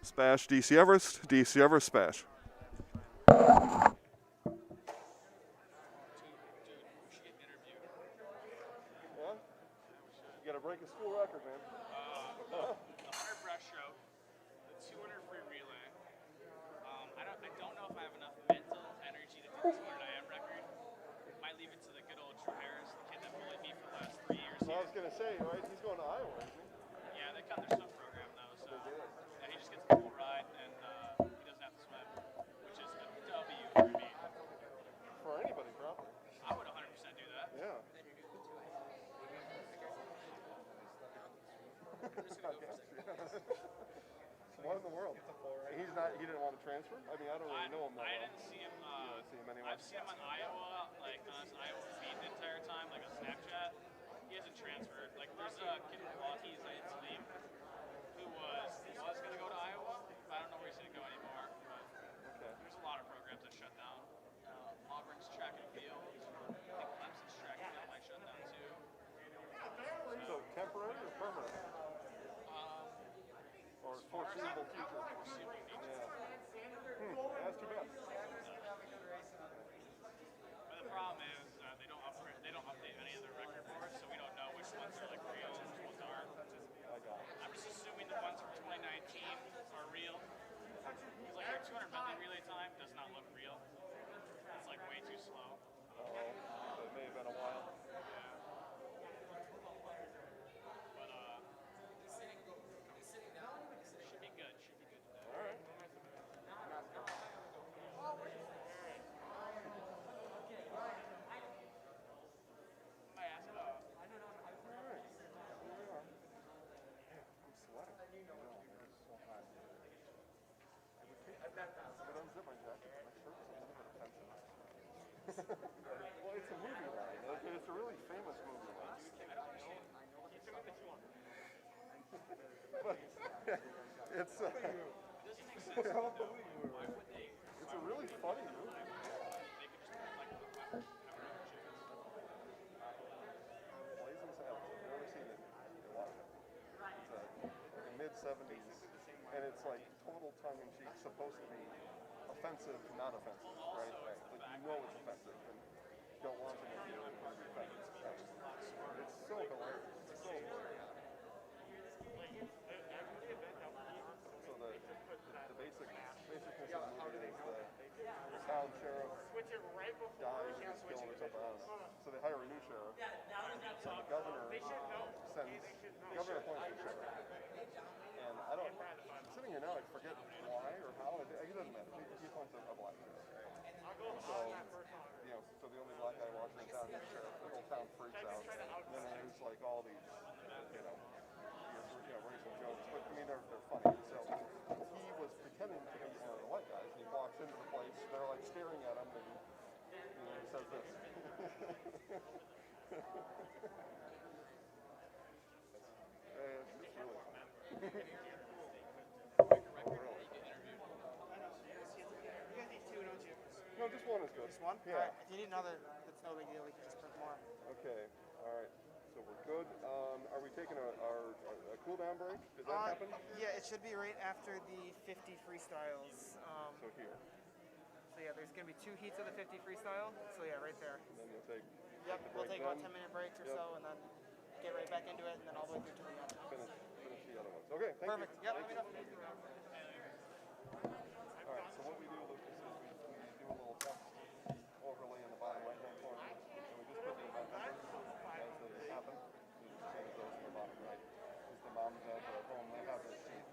SPASH, DC Everest, DC Everest, SPASH. Yeah? You gotta break a school record, man. The 100 breaststroke, the 200 free relay. I don't know if I have enough mental energy to do the 200 IM record. Might leave it to the good old Drew Harris, the kid that bullied me for the last 3 years. Well, I was gonna say, right? He's going to Iowa, isn't he? Yeah, they cut their swim program though, so yeah, he just gets a full ride and he doesn't have to swim, which is a W for me. For anybody, probably. I would 100% do that. Yeah. What in the world? He didn't want to transfer? I mean, I don't really know him that well. I didn't see him. You don't see him anyway? I've seen him on Iowa, like on his Iowa feed the entire time, like on Snapchat. He hasn't transferred. Like there's a kid in Milwaukee, he's like Salim, who was going to go to Iowa, but I don't know where he's going to go anymore. But there's a lot of programs that shut down. Auburn's track and field. I think Clemson's track and field might shut down too. So temporary or permanent? Or foreseeable future? Foreseeable future. Yeah. That's too bad. But the problem is they don't update any of their record boards, so we don't know which ones are like real and which ones aren't. I'm just assuming the ones from 2019 are real. Because like your 200 medley relay time does not look real. It's like way too slow. So it may have been a while. Well, it's a movie line. It's a really famous movie line. I don't understand. You took it that you want. But it's It doesn't make sense. Why would they? It's a really funny movie. They could just put like Blazing Saddles. I've never seen it. Watch it. It's a mid-70s, and it's like total tongue-in-cheek, supposed to be offensive, not offensive, right? Like you know it's offensive, and don't want to make it offensive. Right? It's so hilarious. It's so hilarious. So the basicness of the movie is the town sheriff dies or gets killed or something else. So they hire a new sheriff. So the governor appoints the sheriff. And I'm sitting here now, I forget why or how. It doesn't matter. He appoints a black sheriff. So the only black guy walking in town is the sheriff. The whole town freaks out. And then there's like all these, racial jokes, but I mean they're funny. So he was pretending to be one of the white guys, and he walks into the place. They're like staring at him, and he says this. It's really funny. No, just one is good. Just one? Yeah. All right. If you need another, it's no big deal. We can just put more. Okay. All right. So we're good. Are we taking a cool down break? Did that happen? Yeah, it should be right after the 50 freestyles. So here. So yeah, there's going to be 2 heats of the 50 freestyle. So yeah, right there. And then we'll take. Yep. We'll take about then. 10-minute breaks or so, and then get right back into it, and then all the way through to the end. Finish the other ones. Okay. Thank Perfect. you. Yep. Thank Let me you. know. All right. So what we do, Lucas, is we do a little text overlay in the bottom right-hand corner, and we just put the event numbers as they happen. We just change those in the bottom right. Because the moms at home, they have their seat,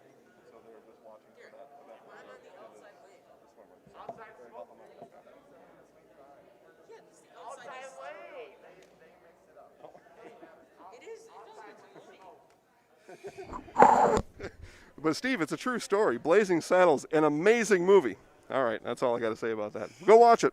so they're just watching for that event. The swimmer. Outside help them out like that. Yeah, this is the outside way. They mixed it up. It is. It does. But Steve, it's a true story. Blazing Saddles, an amazing movie. All right, that's all I got to say about that. Go watch it.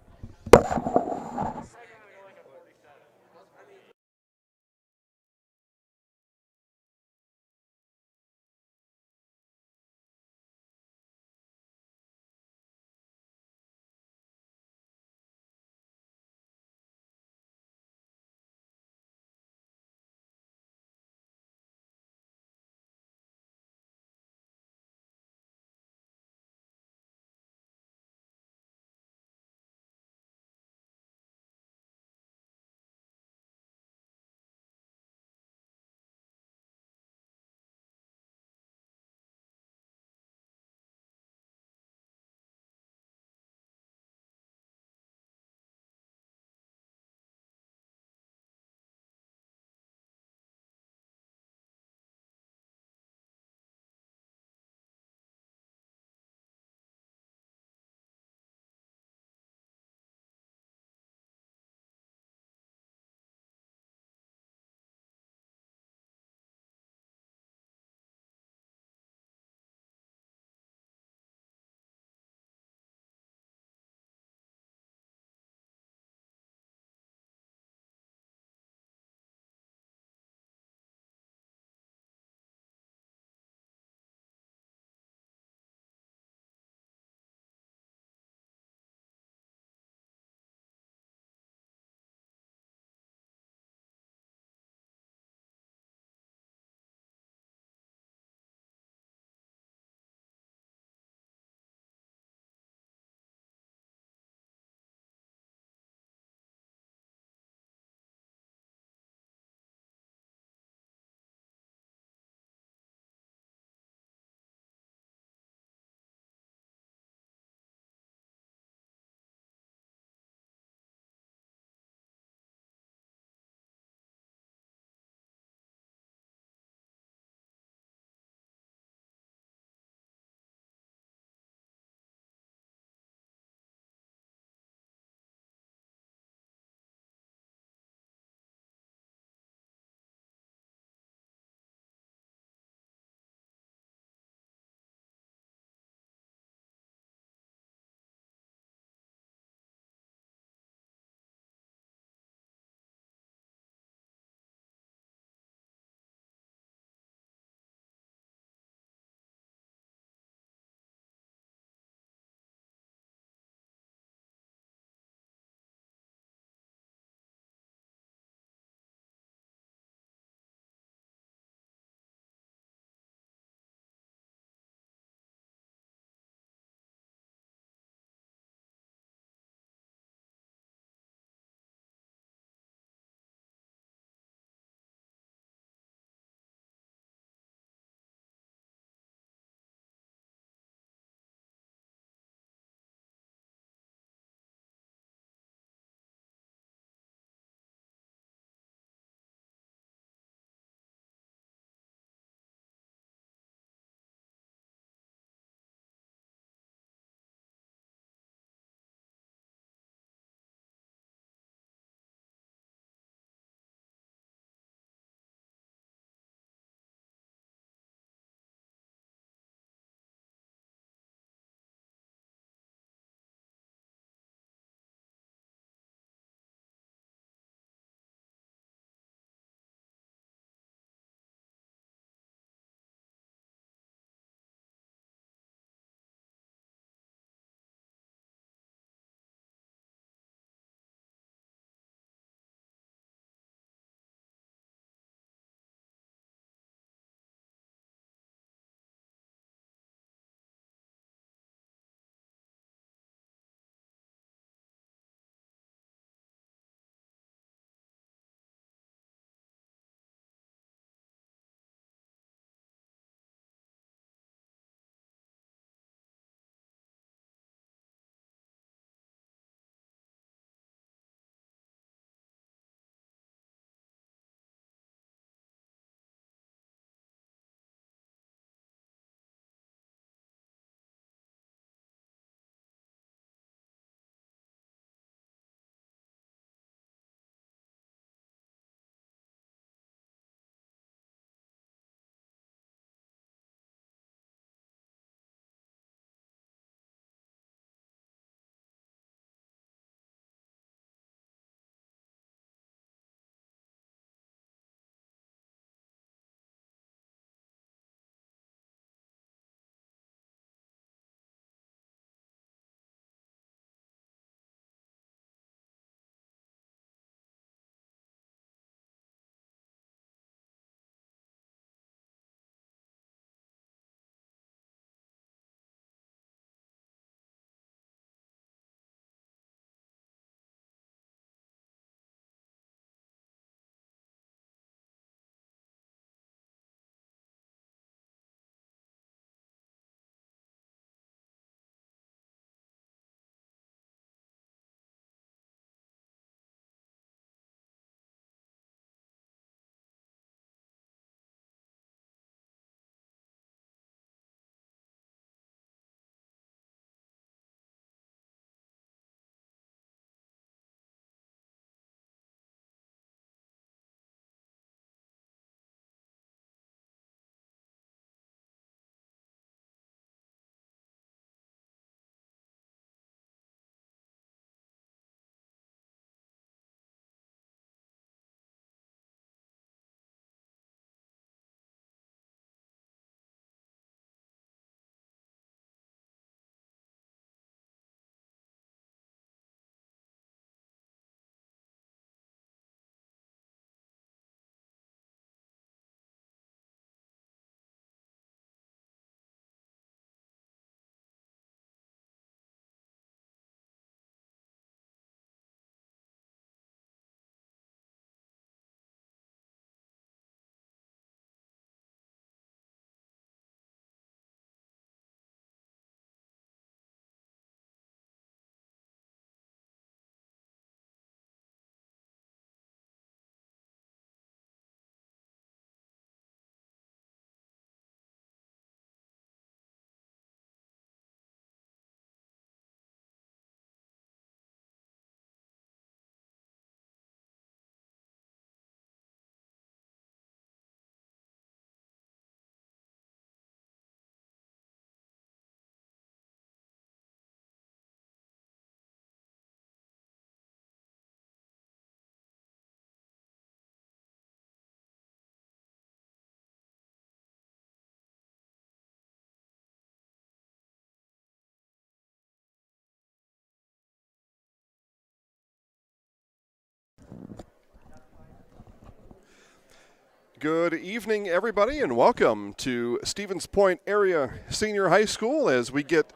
Good evening, everybody, and welcome to Stevens Point Area Senior High School as we get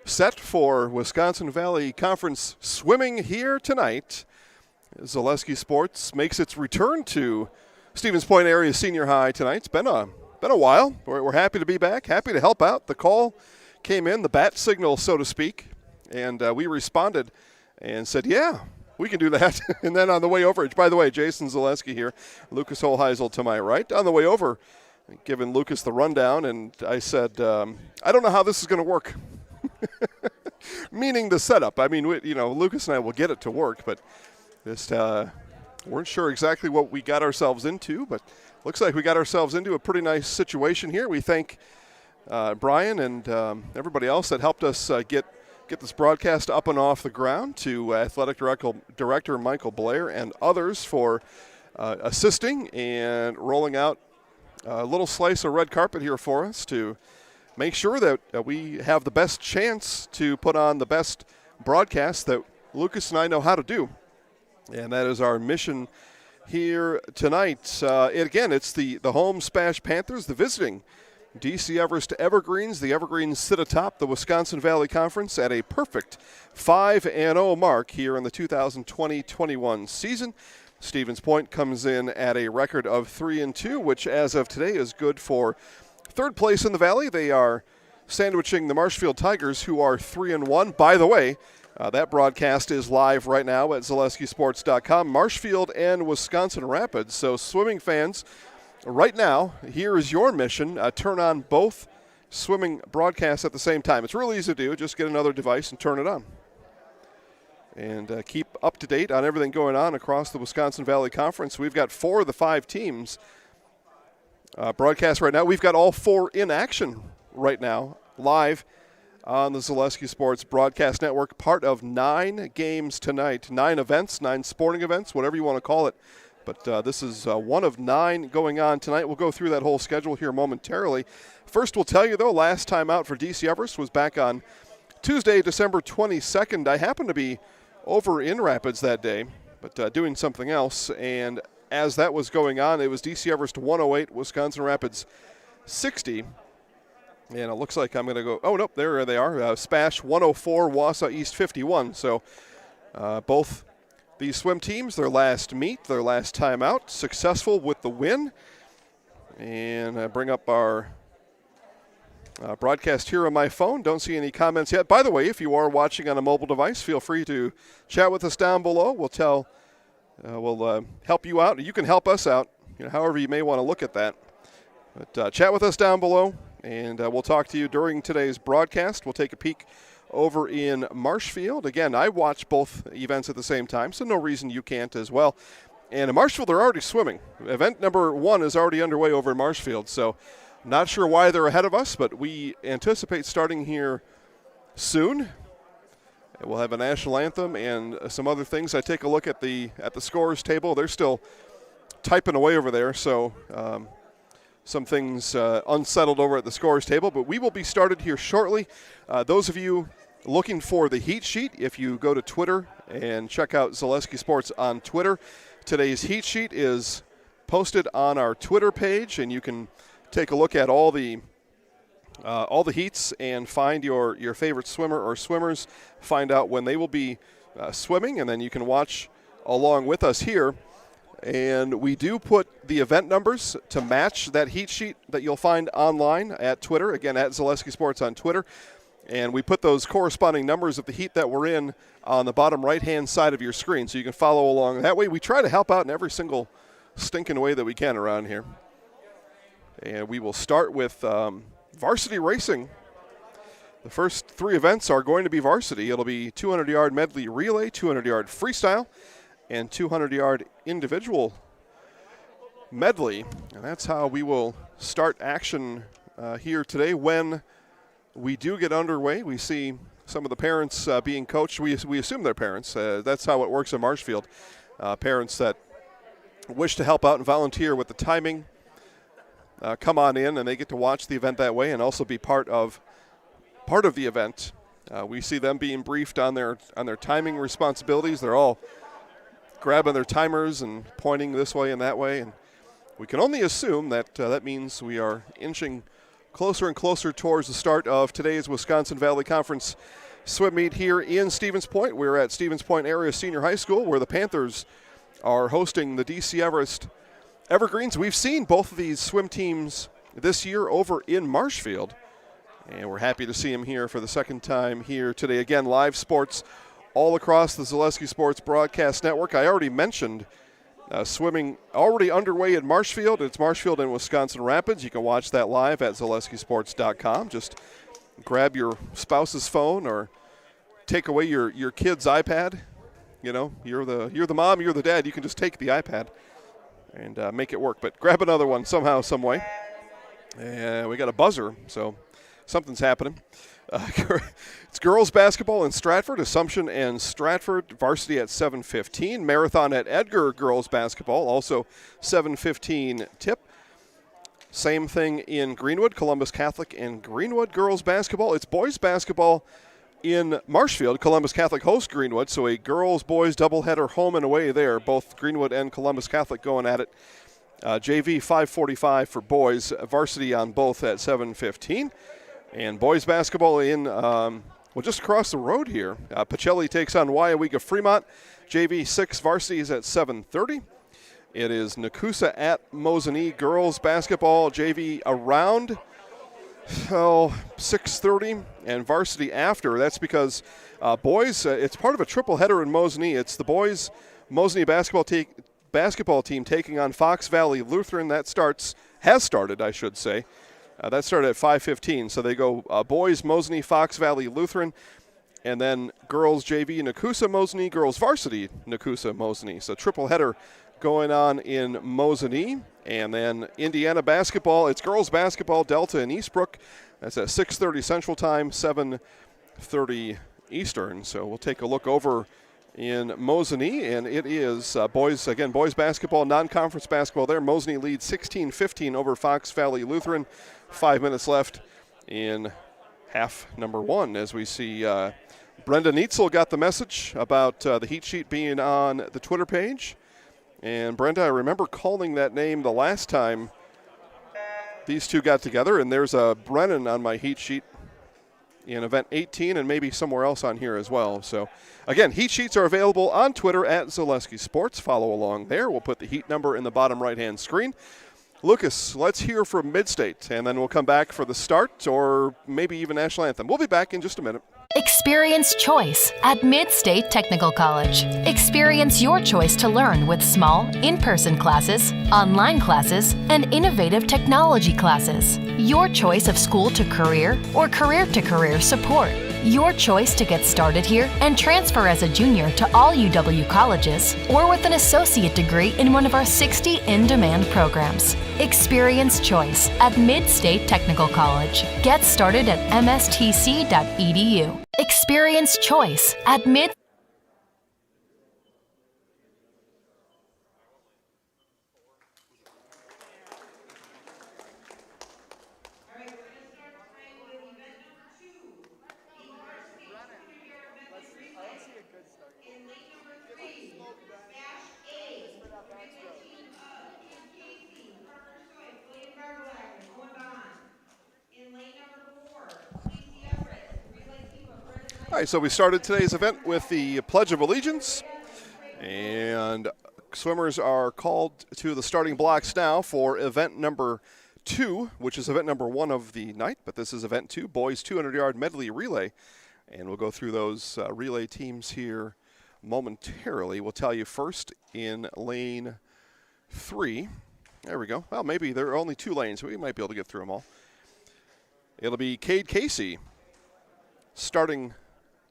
set for Wisconsin Valley Conference swimming here tonight. Zaleski Sports makes its return to Stevens Point Area Senior High tonight. It's been a while. We're happy to be back, happy to help out. The call came in, the bat signal, so to speak, and we responded and said, yeah, we can do that. And then on the way over, by the way, Jason Zaleski here, Lucas Holheisel to my right. On the way over, giving Lucas the rundown, and I said, I don't know how this is going to work. Meaning the setup. I mean, Lucas and I will get it to work, but just weren't sure exactly what we got ourselves into, but looks like we got ourselves into a pretty nice situation here. We thank Brian and everybody else that helped us get this broadcast up and off the ground, to Athletic Director Michael Blair and others for assisting and rolling out a little slice of red carpet here for us to make sure that we have the best chance to put on the best broadcast that Lucas and I know how to do. And that is our mission here tonight. Again, it's the home SPASH Panthers, the visiting DC Everest Evergreens. The Evergreens sit atop the Wisconsin Valley Conference at a perfect 5-0 mark here in the 2020-21 season. Stevens Point comes in at a record of 3-2, which as of today is good for third place in the Valley. They are sandwiching the Marshfield Tigers, who are 3-1. By the way, that broadcast is live right now at ZaleskiSports.com. Marshfield and Wisconsin Rapids. So swimming fans, right now, here is your mission. Turn on both swimming broadcasts at the same time. It's really easy to do. Just get another device and turn it on. And keep up to date on everything going on across the Wisconsin Valley Conference. We've got 4 of the 5 teams broadcast right now. We've got all 4 in action right now, live on the Zaleski Sports Broadcast Network. Part of 9 games tonight, 9 events, 9 sporting events, whatever you want to call it. But this is one of 9 going on tonight. We'll go through that whole schedule here momentarily. First, we'll tell you, though, last time out for DC Everest was back on Tuesday, December 22nd. I happened to be over in Rapids that day, but doing something else. And as that was going on, it was DC Everest 108, Wisconsin Rapids 60. And it looks like I'm going to go, oh, nope, there they are. SPASH 104, Wausau East 51. So both these swim teams, their last meet, their last time out, successful with the win. And I bring up our broadcast here on my phone. Don't see any comments yet. By the way, if you are watching on a mobile device, feel free to chat with us down below. We'll help you out. You can help us out, however you may want to look at that. But chat with us down below, and we'll talk to you during today's broadcast. We'll take a peek over in Marshfield. Again, I watch both events at the same time, so no reason you can't as well. And in Marshfield, they're already swimming. Event number 1 is already underway over in Marshfield, so not sure why they're ahead of us, but we anticipate starting here soon. We'll have a national anthem and some other things. I take a look at the scores table. They're still typing away over there, so some things unsettled over at the scores table, but we will be started here shortly. Those of you looking for the heat sheet, if you go to Twitter and check out Zaleski Sports on Twitter, today's heat sheet is posted on our Twitter page, and you can take a look at all the heats and find your favorite swimmer or swimmers, find out when they will be swimming, and then you can watch along with us here. And we do put the event numbers to match that heat sheet that you'll find online at Twitter, again, at Zaleski Sports on Twitter. And we put those corresponding numbers of the heat that we're in on the bottom right-hand side of your screen, so you can follow along. That way we try to help out in every single stinking way that we can around here. And we will start with varsity racing. The first 3 events are going to be varsity. It'll be 200-yard medley relay, 200-yard freestyle, and 200-yard individual medley. And that's how we will start action here today. When we do get underway, we see some of the parents being coached. We assume they're parents. That's how it works in Marshfield. Parents that wish to help out and volunteer with the timing come on in, and they get to watch the event that way and also be part of the event. We see them being briefed on their timing responsibilities. They're all grabbing their timers and pointing this way and that way, and we can only assume that that means we are inching closer and closer towards the start of today's Wisconsin Valley Conference swim meet here in Stevens Point. We're at Stevens Point Area Senior High School, where the Panthers are hosting the DC Everest Evergreens. We've seen both of these swim teams this year over in Marshfield, and we're happy to see them here for the second time here today. Again, live sports all across the Zaleski Sports Broadcast Network. I already mentioned swimming already underway at Marshfield. It's Marshfield and Wisconsin Rapids. You can watch that live at zaleskisports.com. Just grab your spouse's phone or take away your kid's iPad. You know, you're the mom, you're the dad. You can just take the iPad and make it work. But grab another one somehow, some way. And we got a buzzer, so something's happening. It's girls basketball in Stratford, Assumption and Stratford, varsity at 7:15. Marathon at Edgar girls basketball, also 7:15 tip. Same thing in Greenwood, Columbus Catholic and Greenwood girls basketball. It's boys basketball in Marshfield. Columbus Catholic hosts Greenwood, so a girls-boys doubleheader home and away there. Both Greenwood and Columbus Catholic going at it. JV 5:45 for boys, varsity on both at 7:15. And boys basketball in, just across the road here. Pacelli takes on WIAA Fremont. JV 6 varsity is at 7:30. It is Nakusa at Mosinee girls basketball. JV around 6:30, and varsity after. That's because boys, it's part of a triple header in Mosinee. It's the boys Mosinee basketball team taking on Fox Valley Lutheran. That has started, I should say. That started at 5:15, so they go boys Mosinee, Fox Valley Lutheran, and then girls JV Nakusa Mosinee, girls varsity Nakusa Mosinee. So triple header going on in Mosinee. And then Indiana basketball, it's girls basketball, Delta and Eastbrook. That's at 6:30 Central Time, 7:30 Eastern. So we'll take a look over in Mosinee, and it is boys basketball, non-conference basketball there. Mosinee leads 16-15 over Fox Valley Lutheran. 5 minutes left in half number one, as we see Brenda Neitzel got the message about the heat sheet being on the Twitter page. And Brenda, I remember calling that name the last time these two got together, and there's a Brennan on my heat sheet in event 18 and maybe somewhere else on here as well. So, again, heat sheets are available on Twitter at Zaleski Sports. Follow along there. We'll put the heat number in the bottom right-hand screen. Lucas, let's hear from Midstate, and then we'll come back for the start or maybe even national anthem. We'll be back in just a minute. Experience choice at Midstate Technical College. Experience your choice to learn with small, in-person classes, online classes, and innovative technology classes. Your choice of school to career or career to career support. Your choice to get started here and transfer as a junior to all UW colleges or with an associate degree in one of our 60 in-demand programs. Experience choice at Midstate Technical College. Get started at mstc.edu. Experience choice at Mid. All right, so we started today's event with the Pledge of Allegiance, and swimmers are called to the starting blocks now for event number 2, which is event number 1 of the night, but this is event 2, boys 200-yard medley relay, and we'll go through those relay teams here momentarily. We'll tell you first in lane 3. There we go. Well, maybe there are only 2 lanes, so we might be able to get through them all. It'll be Cade Casey starting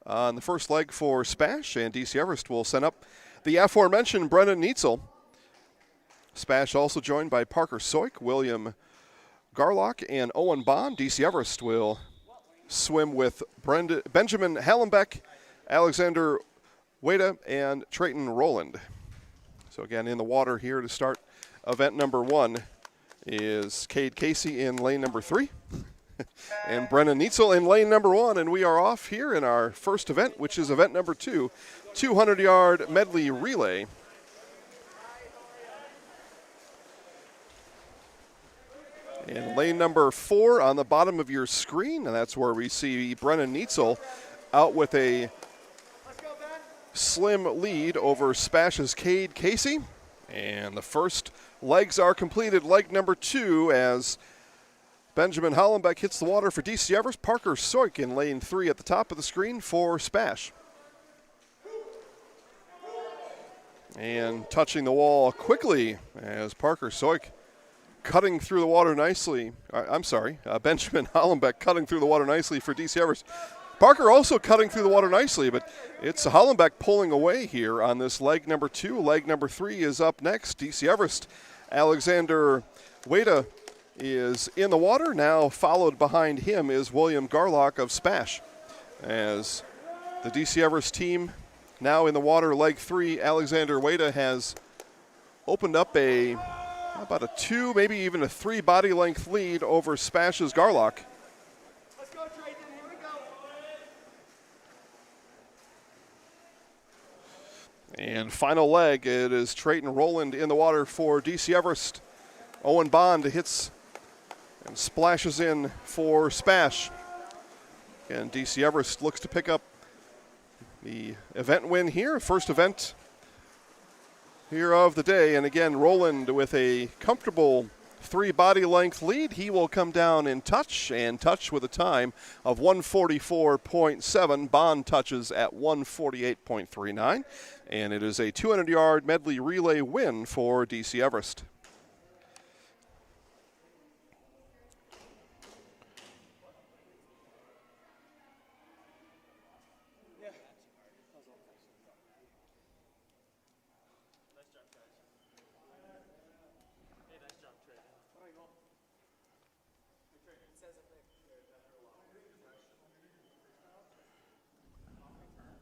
on the first leg for SPASH, and DC Everest will send up the aforementioned Brendan Neitzel. SPASH also joined by Parker Soik, William Garlock, and Owen Bond. DC Everest will swim with Benjamin Hallenbeck, Alexander Wada, and Trayton Rowland. So again, in the water here to start event number 1 is Cade Casey in lane number 3. And Brennan Neitzel in lane number 1, and we are off here in our first event, which is event number 2, 200-yard medley relay. And lane number 4 on the bottom of your screen, and that's where we see Brennan Neitzel out with a slim lead over SPASH's Cade Casey. And the first legs are completed. Leg number 2 as Benjamin Hollenbeck hits the water for DC Everest. Parker Soik in lane 3 at the top of the screen for SPASH. And touching the wall quickly as Parker Soik cutting through the water nicely. Benjamin Hollenbeck cutting through the water nicely for DC Everest. Parker also cutting through the water nicely, but it's Hollenbeck pulling away here on this leg number 2. Leg number 3 is up next. DC Everest, Alexander WIAA is in the water. Now followed behind him is William Garlock of SPASH. As the DC Everest team now in the water, leg 3, Alexander WIAA has opened up about a 2, maybe even a 3 body length lead over SPASH's Garlock. Let's go, Drayton. Here we go. And final leg, it is Trayton Rowland in the water for DC Everest. Owen Bond hits and splashes in for SPASH. And DC Everest looks to pick up the event win here, first event here of the day. And again, Rowland with a comfortable 3 body length lead. He will come down and touch with a time of 144.7. Bond touches at 148.39. And it is a 200-yard medley relay win for DC Everest.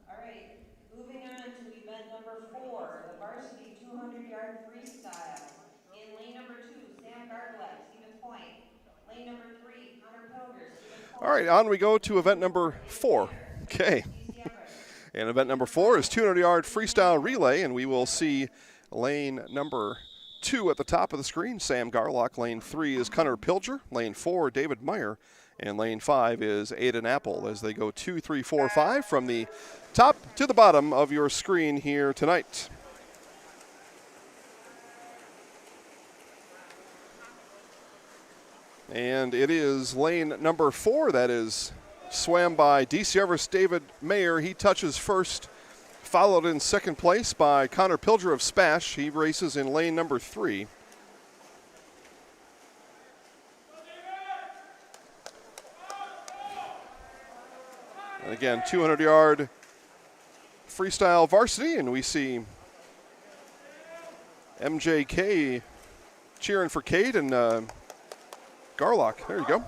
All right, moving on to event number 4, the varsity 200-yard freestyle. In lane number 2, Sam Gargleck, Stevens Point. Lane number 3, Connor Pilger, Stevens Point. All right, on we go to event number 4. Okay. And event number 4 is 200-yard freestyle relay, and we will see lane number 2 at the top of the screen, Sam Garlock. Lane 3 is Connor Pilger. Lane 4, David Meyer. And lane 5 is Aiden Apple as they go 2, 3, 4, 5 from the top to the bottom of your screen here tonight. And it is lane number 4 that is swam by DC Everest David Mayer. He touches first, followed in second place by Connor Pilger of SPASH. He races in lane number 3. And again, 200-yard freestyle varsity, and we see MJK cheering for Cade and Garlock. There you go.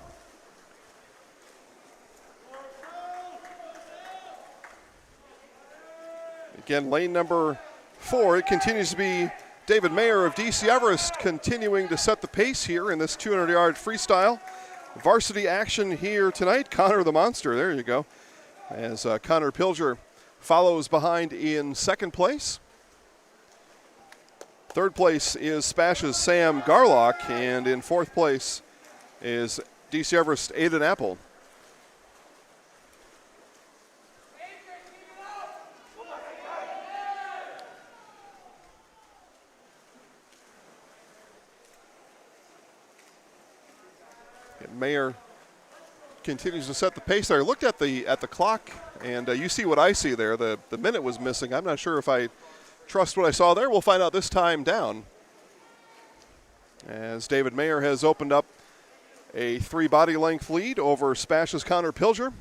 Again, lane number 4, it continues to be David Mayer of DC Everest continuing to set the pace here in this 200-yard freestyle. Varsity action here tonight. Connor the Monster, there you go. As Connor Pilger follows behind in second place. Third place is SPASH's Sam Garlock, and in fourth place is DC Everest Aiden Apple. And Mayer continues to set the pace there. I looked at the clock, and you see what I see there. The minute was missing. I'm not sure if I trust what I saw there. We'll find out this time down. As David Mayer has opened up a 3 body length lead over SPASH's Connor Pilger.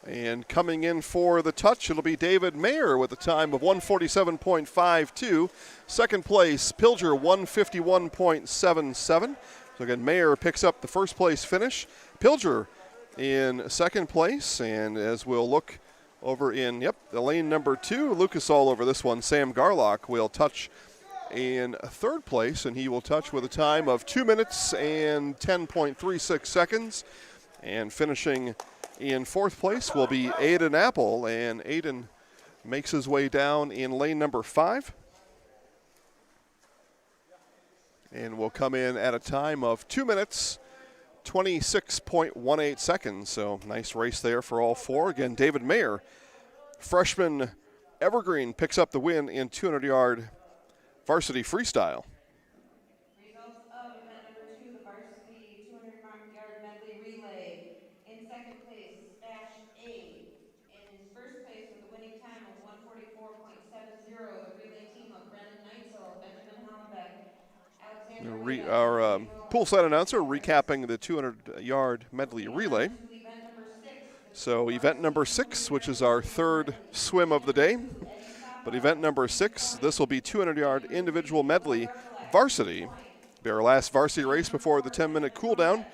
And coming in for the touch, it'll be David Mayer with a time of 147.52. Second place, Pilger 151.77. So again, Mayer picks up the first place finish. Pilger in second place, and as we'll look over in, the lane number 2, Lucas all over this one, Sam Garlock will touch in third place, and he will touch with a time of 2 minutes and 10.36 seconds. And finishing in fourth place will be Aiden Apple, and Aiden makes his way down in lane number 5. and will come in at a time of 2 minutes, 26.18 seconds. So nice race there for all four. Again, David Mayer, freshman Evergreen, picks up the win in 200-yard varsity freestyle. Results of event number 2, the varsity 200-yard medley relay. In second place, SPASH A. In first place with a winning time of 1:44.70, the relay team of Brennan Neitzel, Benjamin Hollenbeck, Alexander Wade, Our poolside announcer recapping the 200-yard medley relay. So event number 6, which is our third swim of the day. But event number 6, this will be 200-yard individual medley varsity. Be our last varsity race before the 10-minute cool down.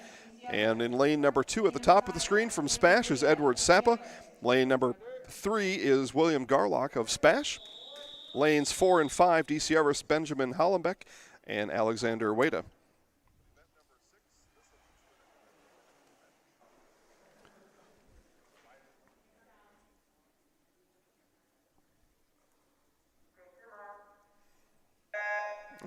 And in lane number 2 at the top of the screen from SPASH is Edward Sappa. Lane number 3 is William Garlock of SPASH. Lanes 4 and 5, DC Everest, Benjamin Hollenbeck, and Alexander Wada.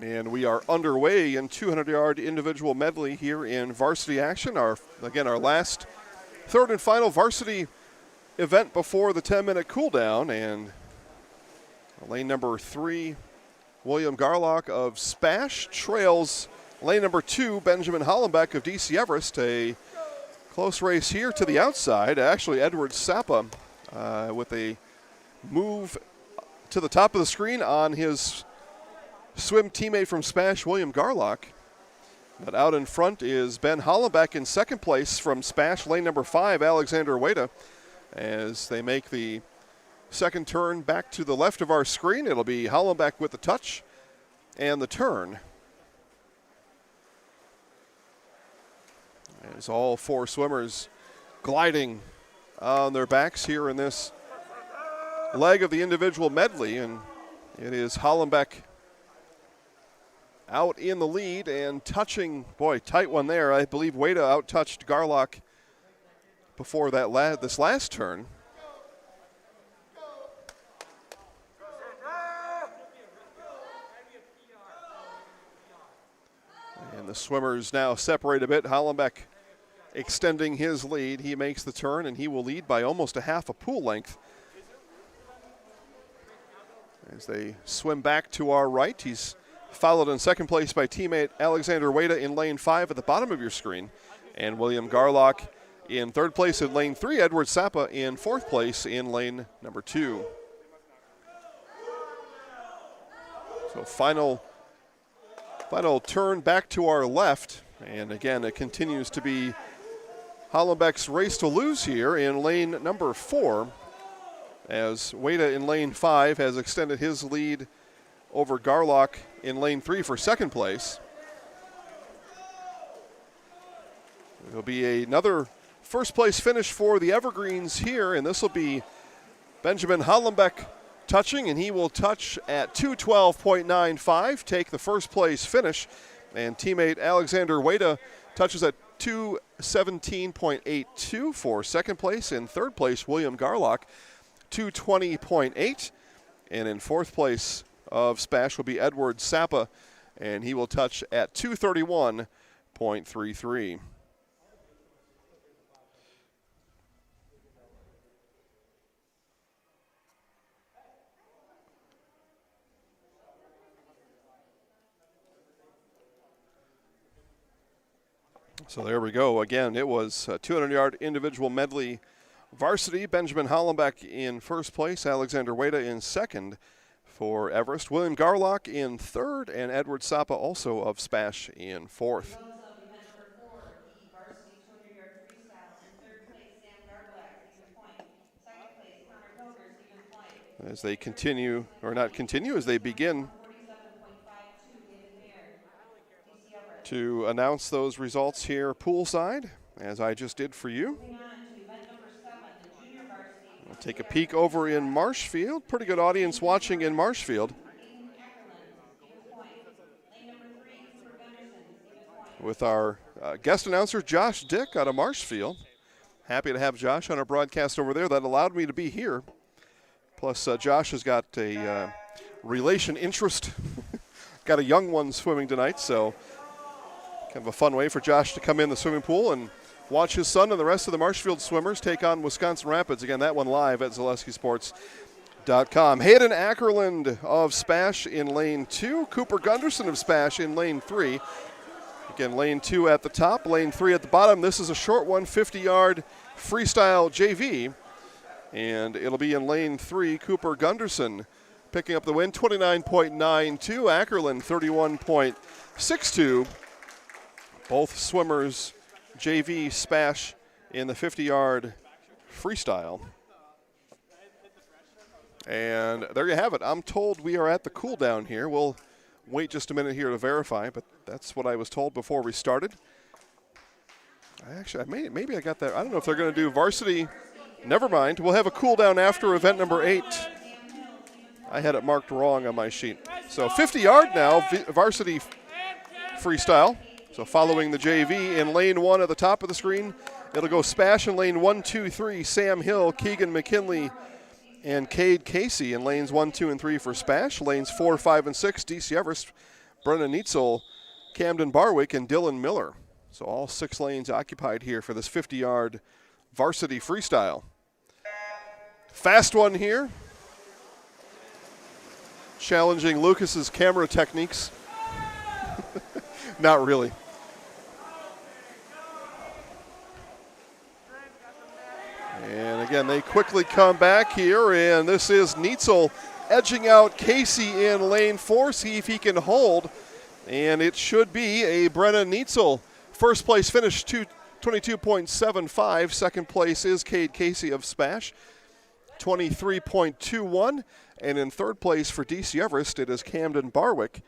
And we are underway in 200-yard individual medley here in varsity action. Our last third and final varsity event before the 10-minute cool down. And lane number 3, William Garlock of SPASH trails lane number 2, Benjamin Hollenbeck of DC Everest. A close race here to the outside. Actually, Edward Sappa with a move to the top of the screen on his swim teammate from SPASH, William Garlock. But out in front is Ben Hollenbeck in second place from SPASH, lane number 5, Alexander Wada. As they make the second turn back to the left of our screen, it'll be Hollenbeck with the touch and the turn. As all four swimmers gliding on their backs here in this leg of the individual medley, and it is Hollenbeck out in the lead and touching, boy, tight one there. I believe Wada out-touched Garlock before that this last turn. And the swimmers now separate a bit. Hollenbeck extending his lead. He makes the turn, and he will lead by almost a half a pool length. As they swim back to our right, he's followed in second place by teammate Alexander Wada in lane 5 at the bottom of your screen. And William Garlock in third place in lane 3, Edward Sappa in fourth place in lane number 2. So final turn back to our left. And again, it continues to be Hollenbeck's race to lose here in lane number 4, as Wada in lane 5 has extended his lead over Garlock in lane 3 for second place. It'll be another first place finish for the Evergreens here, and this will be Benjamin Hollenbeck touching, and he will touch at 2:12.95, take the first place finish, and teammate Alexander Wada touches at 2:17.82 for second place. In third place, William Garlock, 2:20.8, and in fourth place of SPASH will be Edward Sappa, and he will touch at 2:31.33. So there we go. Again, it was a 200-yard individual medley varsity. Benjamin Hollenbeck in first place, Alexander Wada in second for Everest, William Garlock in third, and Edward Sappa also of SPASH in fourth. Results of event number 4, the varsity 200-yard freestyle. In third place, Sam Garblack, even point. Second place, Connor Pilgers, even point. As they continue, or not continue, as they begin 47.52, David Mayer, DC Everest. to announce those results here poolside, as I just did for you. Moving on to event number 7, the junior varsity. We'll take a peek over in Marshfield. Pretty good audience watching in Marshfield. Aiden Eckerlund, even point. Lane number 3, Cooper Gunderson, even point. With our guest announcer, Josh Dick, out of Marshfield. Happy to have Josh on our broadcast over there. That allowed me to be here. Plus, Josh has got a relation interest got a young one swimming tonight, so kind of a fun way for Josh to come in the swimming pool and watch his son and the rest of the Marshfield swimmers take on Wisconsin Rapids. Again, that one live at ZaleskiSports.com. Hayden Ackerland of SPASH in lane 2. Cooper Gunderson of SPASH in lane 3. Again, lane 2 at the top, lane 3 at the bottom. This is a short one, 50-yard freestyle JV. And it'll be in lane 3, Cooper Gunderson picking up the win, 29.92. Ackerland, 31.62. Both swimmers, JV, SPASH in the 50-yard freestyle. And there you have it. I'm told we are at the cool down here. We'll wait just a minute here to verify, but that's what I was told before we started. Maybe I got that. I don't know if they're going to do varsity. Never mind. We'll have a cool down after event number 8. I had it marked wrong on my sheet. So 50-yard now, varsity freestyle. So following the JV in lane 1 at the top of the screen, it'll go SPASH in lane 1, 2, 3, Sam Hill, Keegan McKinley, and Cade Casey in lanes 1, 2, and 3 for SPASH. Lanes 4, 5, and 6, DC Everest, Brennan Neitzel, Camden Barwick, and Dylan Miller. So all 6 lanes occupied here for this 50-yard varsity freestyle. Fast one here. Challenging Lucas's camera techniques. Not really. And again, they quickly come back here, and this is Neitzel edging out Casey in lane 4. See if he can hold. And it should be a Brennan Neitzel first place finish, 22.75. Second place is Cade Casey of SPASH, 23.21. And in third place for DC Everest, it is Camden Barwick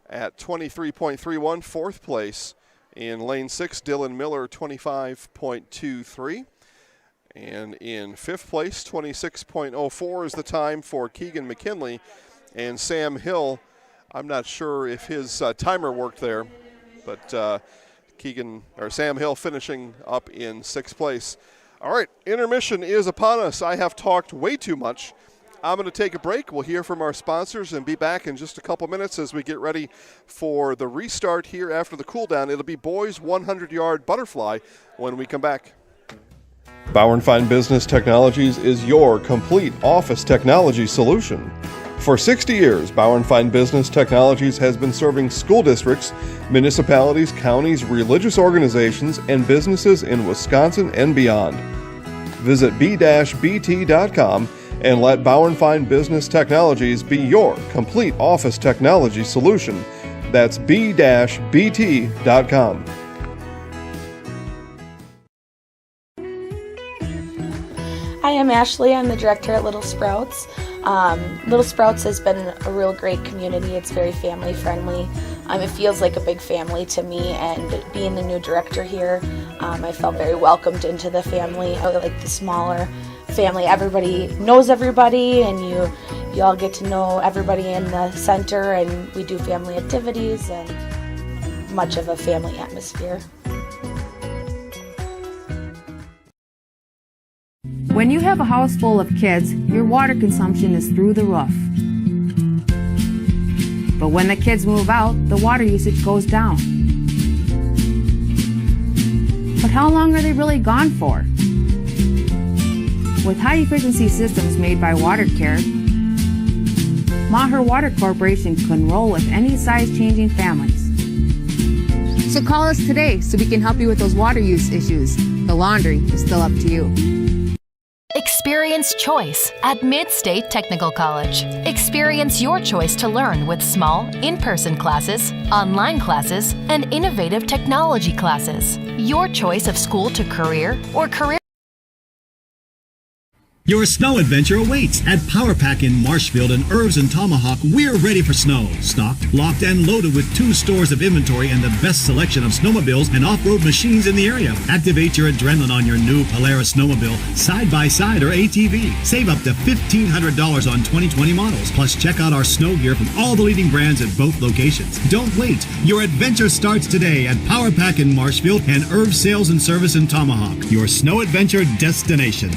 at 23.31. Fourth place in lane 6, Dylan Miller, 25.23. And in fifth place, 26.04 is the time for Keegan McKinley. And Sam Hill, I'm not sure if his timer worked there, but Sam Hill finishing up in sixth place. All right, intermission is upon us. I have talked way too much. I'm going to take a break. We'll hear from our sponsors and be back in just a couple minutes as we get ready for the restart here after the cool down. It'll be boys 100-yard butterfly when we come back. Bauer & Fine Business Technologies is your complete office technology solution. For 60 years, Bauer & Fine Business Technologies has been serving school districts, municipalities, counties, religious organizations, and businesses in Wisconsin and beyond. Visit b-bt.com and let Bauer & Fine Business Technologies be your complete office technology solution. That's b-bt.com. Hi, I'm Ashley. I'm the director at Little Sprouts. Little Sprouts has been a real great community. It's very family friendly. It feels like a big family to me, and being the new director here, I felt very welcomed into the family. I like the smaller family. Everybody knows everybody, and you all get to know everybody in the center, and we do family activities and much of a family atmosphere. When you have a house full of kids, your water consumption is through the roof. But when the kids move out, the water usage goes down. But how long are they really gone for? With high-efficiency systems made by WaterCare, Maher Water Corporation can roll with any size-changing families. So call us today so we can help you with those water use issues. The laundry is still up to you. Experience choice at Mid-State Technical College. Experience your choice to learn with small, in-person classes, online classes, and innovative technology classes. Your choice of school to career or career. Your snow adventure awaits at Power Pack in Marshfield and Irvs and Tomahawk. We're ready for snow. Stocked, locked, and loaded with 2 stores of inventory and the best selection of snowmobiles and off-road machines in the area. Activate your adrenaline on your new Polaris snowmobile, side-by-side or ATV. Save up to $1,500 on 2020 models. Plus, check out our snow gear from all the leading brands at both locations. Don't wait. Your adventure starts today at Power Pack in Marshfield and Irvs Sales and Service in Tomahawk. Your snow adventure destination.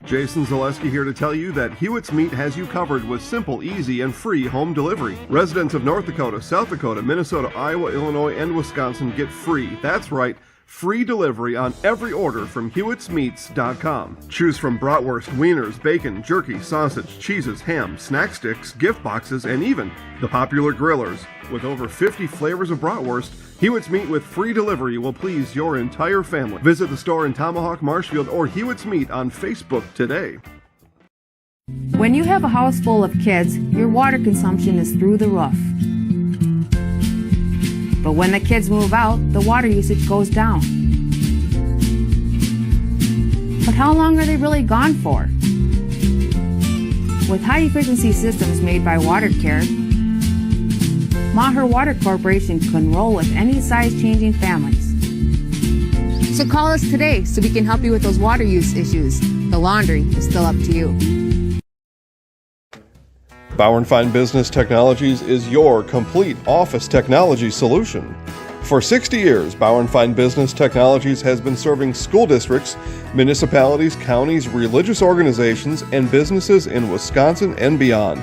Jason Zaleski here to tell you that Hewitt's Meat has you covered with simple, easy, and free home delivery. Residents of North Dakota, South Dakota, Minnesota, Iowa, Illinois, and Wisconsin get free, that's right, free delivery on every order from Hewitt'sMeats.com. Choose from bratwurst, wieners, bacon, jerky, sausage, cheeses, ham, snack sticks, gift boxes, and even the popular grillers. With over 50 flavors of bratwurst, Hewitt's Meat with free delivery will please your entire family. Visit the store in Tomahawk, Marshfield, or Hewitt's Meat on Facebook today. When you have a house full of kids, your water consumption is through the roof. But when the kids move out, the water usage goes down. But how long are they really gone for? With high-efficiency systems made by WaterCare, Maher Water Corporation can roll with any size-changing families. So call us today so we can help you with those water use issues. The laundry is still up to you. Bauer & Fine Business Technologies is your complete office technology solution. For 60 years, Bauer & Fine Business Technologies has been serving school districts, municipalities, counties, religious organizations, and businesses in Wisconsin and beyond.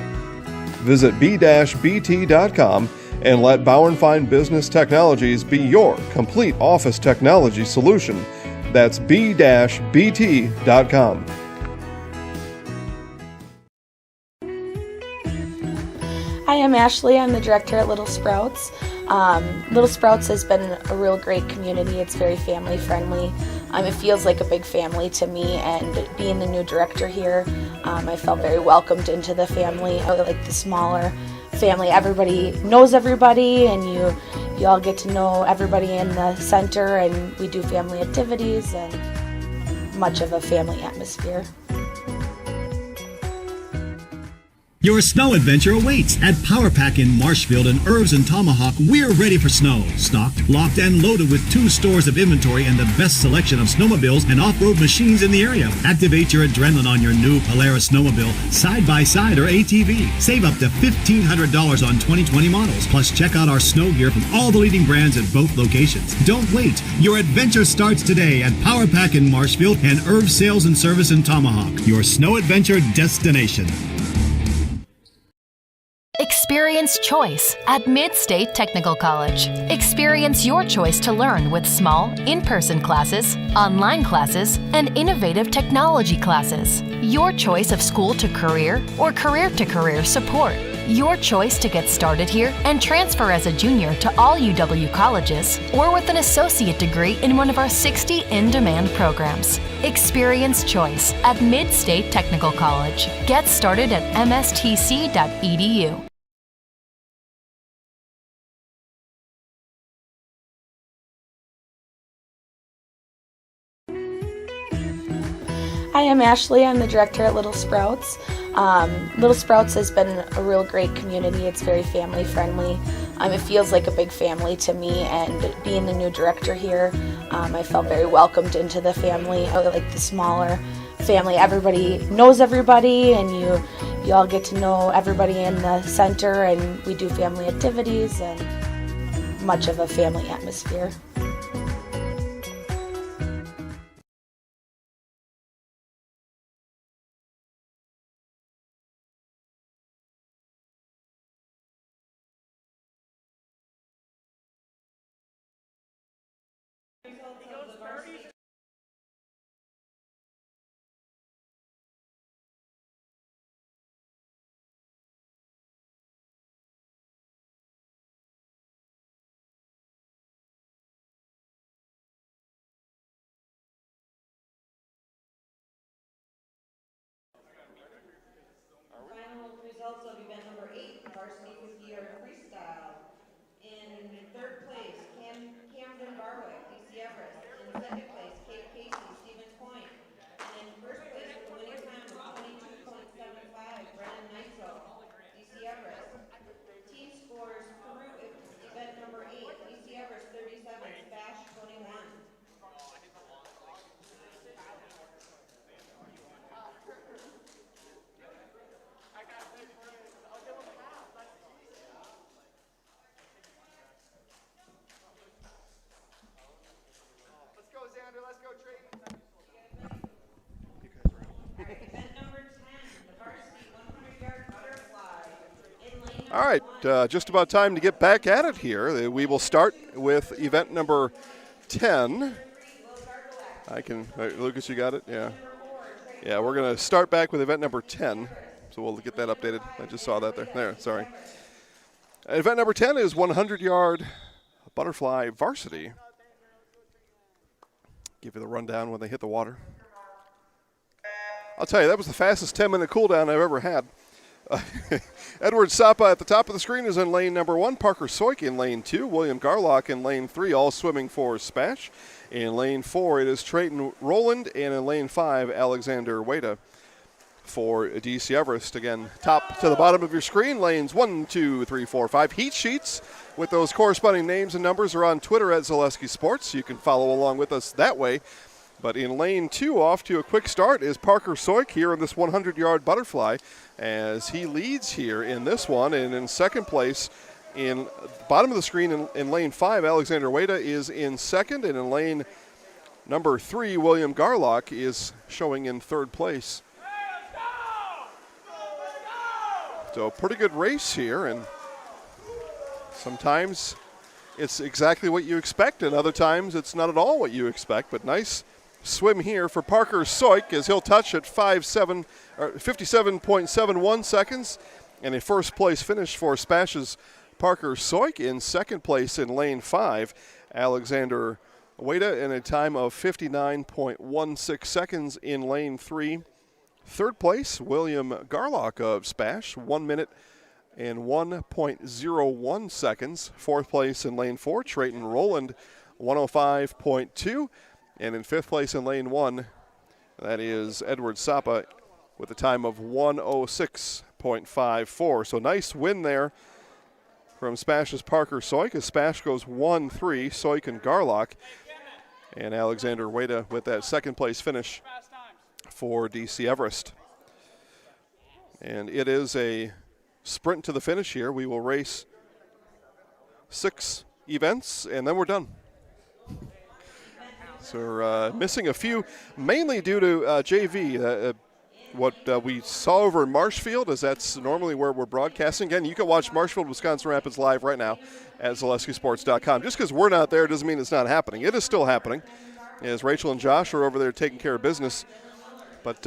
Visit b-bt.com and let Bauer & Fine Business Technologies be your complete office technology solution. That's b-bt.com. Hi, I'm Ashley. I'm the director at Little Sprouts. Little Sprouts has been a real great community. It's very family friendly. It feels like a big family to me, and being the new director here, I felt very welcomed into the family. I like the smaller family. Everybody knows everybody, and you all get to know everybody in the center, and we do family activities and much of a family atmosphere. Your snow adventure awaits at Power Pack in Marshfield and Irvs and Tomahawk. We're ready for snow. Stocked, locked, and loaded with 2 stores of inventory and the best selection of snowmobiles and off-road machines in the area. Activate your adrenaline on your new Polaris snowmobile, side-by-side, or ATV. Save up to $1,500 on 2020 models. Plus, check out our snow gear from all the leading brands at both locations. Don't wait. Your adventure starts today at Power Pack in Marshfield and Irvs Sales and Service in Tomahawk. Your snow adventure destination. Experience choice at Mid-State Technical College. Experience your choice to learn with small, in-person classes, online classes, and innovative technology classes. Your choice of school to career or career to career support. Your choice to get started here and transfer as a junior to all UW colleges or with an associate degree in one of our 60 in-demand programs. Experience choice at Mid-State Technical College. Get started at mstc.edu. Hi, I'm Ashley. I'm the director at Little Sprouts. Little Sprouts has been a real great community. It's very family friendly. It feels like a big family to me, and being the new director here, I felt very welcomed into the family. I like the smaller family. Everybody knows everybody, and you all get to know everybody in the center, and we do family activities and much of a family atmosphere. Final results of event number 8, the varsity 50-yard freestyle. In third place, Camden Barwick, DC Everest. In second place, Kate Casey, Stevens Point. And in first place with a winning time of 22.75, Brennan Neitzel, DC Everest. Team scores through event number 8, DC Everest 37, SPASH 21. All right, just about time to get back at it here. We will start with event number 10. Lucas, you got it? Yeah. Yeah, we're going to start back with event number 10. So we'll get that updated. I just saw that there. There, sorry. Event number 10 is 100-yard butterfly varsity. Give you the rundown when they hit the water. I'll tell you, that was the fastest 10-minute cool down I've ever had. Edward Sapa at the top of the screen is in lane number 1. Parker Soik in lane 2. William Garlock in lane 3, all swimming for SPASH. In lane 4, it is Trayton Rowland. And in lane 5, Alexander WIAA for DC Everest. Again, top to the bottom of your screen, lanes 1, 2, 3, 4, 5. Heat sheets with those corresponding names and numbers are on Twitter at Zaleski Sports. You can follow along with us that way. But in lane 2, off to a quick start, is Parker Soik here in this 100-yard butterfly as he leads here in this one. And in second place, in the bottom of the screen in lane 5, Alexander WIAA is in second. And in lane number 3, William Garlock is showing in third place. So pretty good race here, and sometimes it's exactly what you expect, and other times it's not at all what you expect. But nice swim here for Parker Soik as he'll touch at 57.71 seconds, and a first place finish for SPASH's Parker Soik. In second place in lane 5, Alexander WIAA in a time of 59.16 seconds in lane 3. Third place, William Garlock of SPASH, 1 minute and 1.01 seconds. Fourth place in lane 4, Trayton Rowland, 105.2. And in fifth place in lane 1, that is Edward Sapa with a time of 106.54. So nice win there from SPASH's Parker Soik as SPASH goes 1-3, Soik and Garlock. And Alexander WIAA with that second place finish for DC Everest. And it is a sprint to the finish here. We will race 6 events and then we're done. So we're missing a few, mainly due to JV. What we saw over in Marshfield, as that's normally where we're broadcasting. Again, you can watch Marshfield, Wisconsin Rapids live right now at ZaleskiSports.com. Just because we're not there doesn't mean it's not happening. It is still happening, as Rachel and Josh are over there taking care of business. But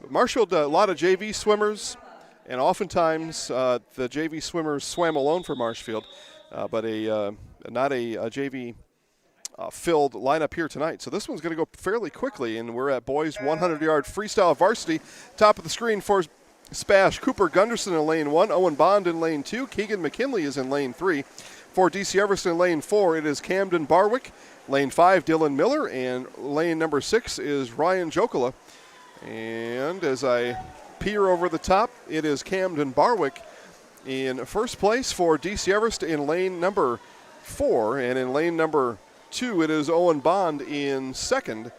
Marshfield, a lot of JV swimmers, and oftentimes the JV swimmers swam alone for Marshfield, but not a JV filled lineup here tonight. So this one's going to go fairly quickly, and we're at boys 100-yard freestyle varsity. Top of the screen for SPASH, Cooper Gunderson in lane 1, Owen Bond in lane 2, Keegan McKinley is in lane 3. For DC Everest in lane 4, it is Camden Barwick. Lane 5, Dylan Miller, and lane number 6 is Ryan Jokula. And as I peer over the top, it is Camden Barwick in first place for DC Everest in lane number 4. And in lane number 2, it is Owen Bond in second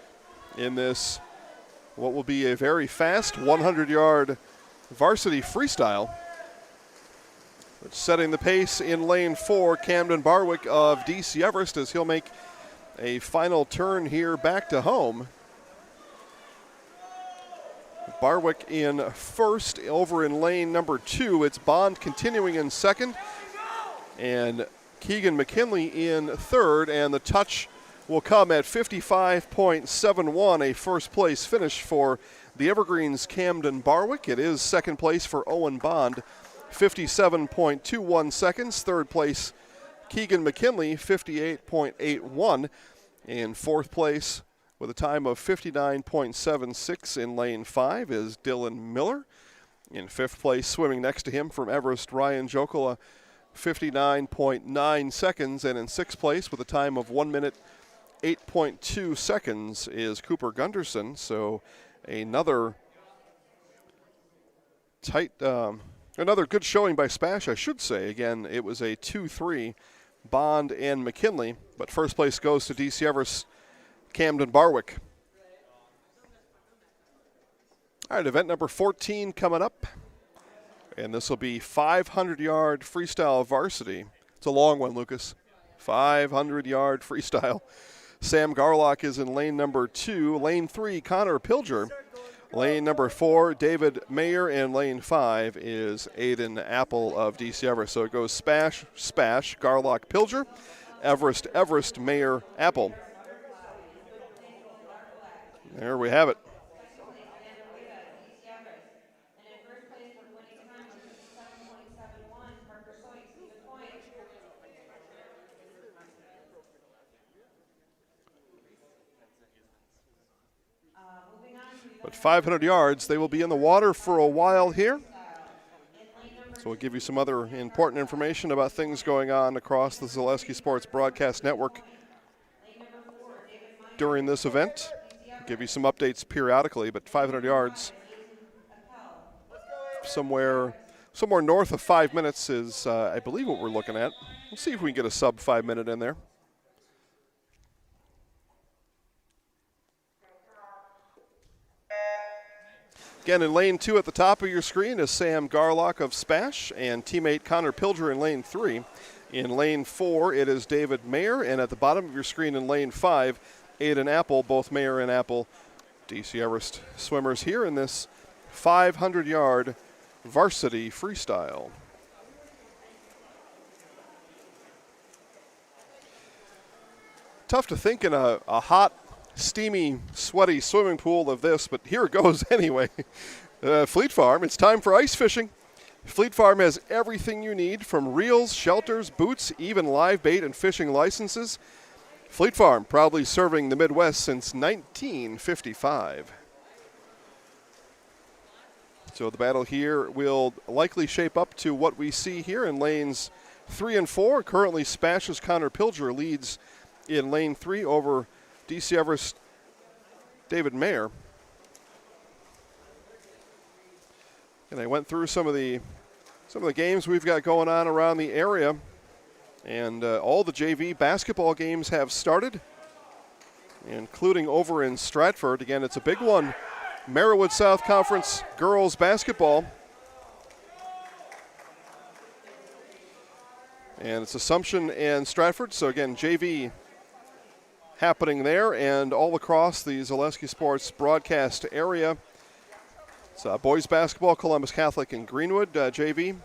in this, what will be a very fast 100-yard varsity freestyle. But setting the pace in lane 4, Camden Barwick of DC Everest as he'll make a final turn here back to home. Barwick in first. Over in lane number 2, it's Bond continuing in second, and Keegan McKinley in third, and the touch will come at 55.71, a first place finish for the Evergreens' Camden Barwick. It is second place for Owen Bond, 57.21 seconds. Third place, Keegan McKinley, 58.81. In fourth place, with a time of 59.76 in lane 5, is Dylan Miller. In fifth place, swimming next to him from Everest, Ryan Jokula, 59.9 seconds. And in sixth place, with a time of 1 minute, 8.2 seconds, is Cooper Gunderson. So another tight, another good showing by SPASH, I should say. Again, it was a 2-3, Bond and McKinley, but first place goes to DC Everest, Camden Barwick. All right, event number 14 coming up, and this will be 500-yard freestyle varsity. It's a long one, Lucas. 500-yard freestyle. Sam Garlock is in lane number 2. Lane 3, Connor Pilger Lane number 4, David Mayer, and lane 5 is Aiden Apple of DC Everest. So it goes SPASH, SPASH, Garlock, Pilger, Everest, Everest, Mayer, Apple. There we have it. Second place, Amanda Wida, DC Everest. And in first place with winning time of 57.71, Parker Soik, Stevens Point. Moving on to But 500 yards, they will be in the water for a while here. So we'll give you some other important information about things going on across the Zaleski Sports Broadcast Network during this event. Give you some updates periodically, but 500 yards, somewhere north of 5 minutes is, I believe, what we're looking at. We'll see if we can get a sub 5 minute in there. Again, in lane 2 at the top of your screen is Sam Garlock of SPASH and teammate Connor Pilger in lane 3. In lane 4, it is David Mayer, and at the bottom of your screen in lane 5, Aiden Apple, both Mayer and Apple, DC Everest swimmers here in this 500-yard varsity freestyle. Tough to think in a hot, steamy, sweaty swimming pool of this, but here it goes anyway. Fleet Farm, it's time for ice fishing. Fleet Farm has everything you need, from reels, shelters, boots, even live bait and fishing licenses. Fleet Farm, proudly serving the Midwest since 1955. So the battle here will likely shape up to what we see here in lanes 3 and 4. Currently, SPASH's Connor Pilger leads in lane 3 over DC Everest David Mayer. And I went through some of the games we've got going on around the area, and all the JV basketball games have started, including over in Stratford. Again, it's a big one. Merriwood South Conference girls basketball. And it's Assumption and Stratford. So again, JV happening there and all across the Zaleski Sports broadcast area. It's boys basketball, Columbus Catholic and Greenwood, JV.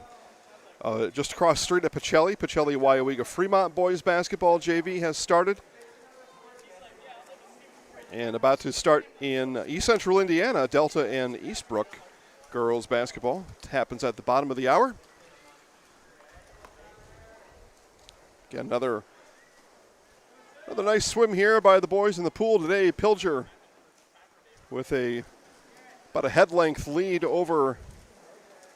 Just across the street at Pacelli, WIAA Fremont boys basketball, JV has started. And about to start in East Central Indiana, Delta and Eastbrook girls basketball. It happens at the bottom of the hour. Again, another nice swim here by the boys in the pool today. Pilger with about a head-length lead over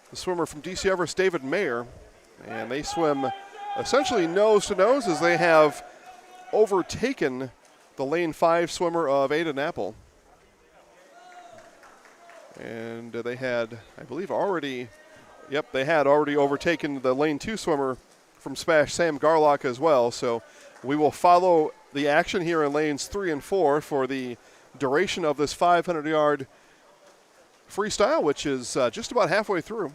the swimmer from DC Everest, David Mayer. And they swim essentially nose-to-nose as they have overtaken the lane 5 swimmer of Aiden Apple. And they had, I believe, already overtaken the lane 2 swimmer from SPASH, Sam Garlock, as well. So we will follow the action here in lanes 3 and 4 for the duration of this 500-yard freestyle, which is just about halfway through.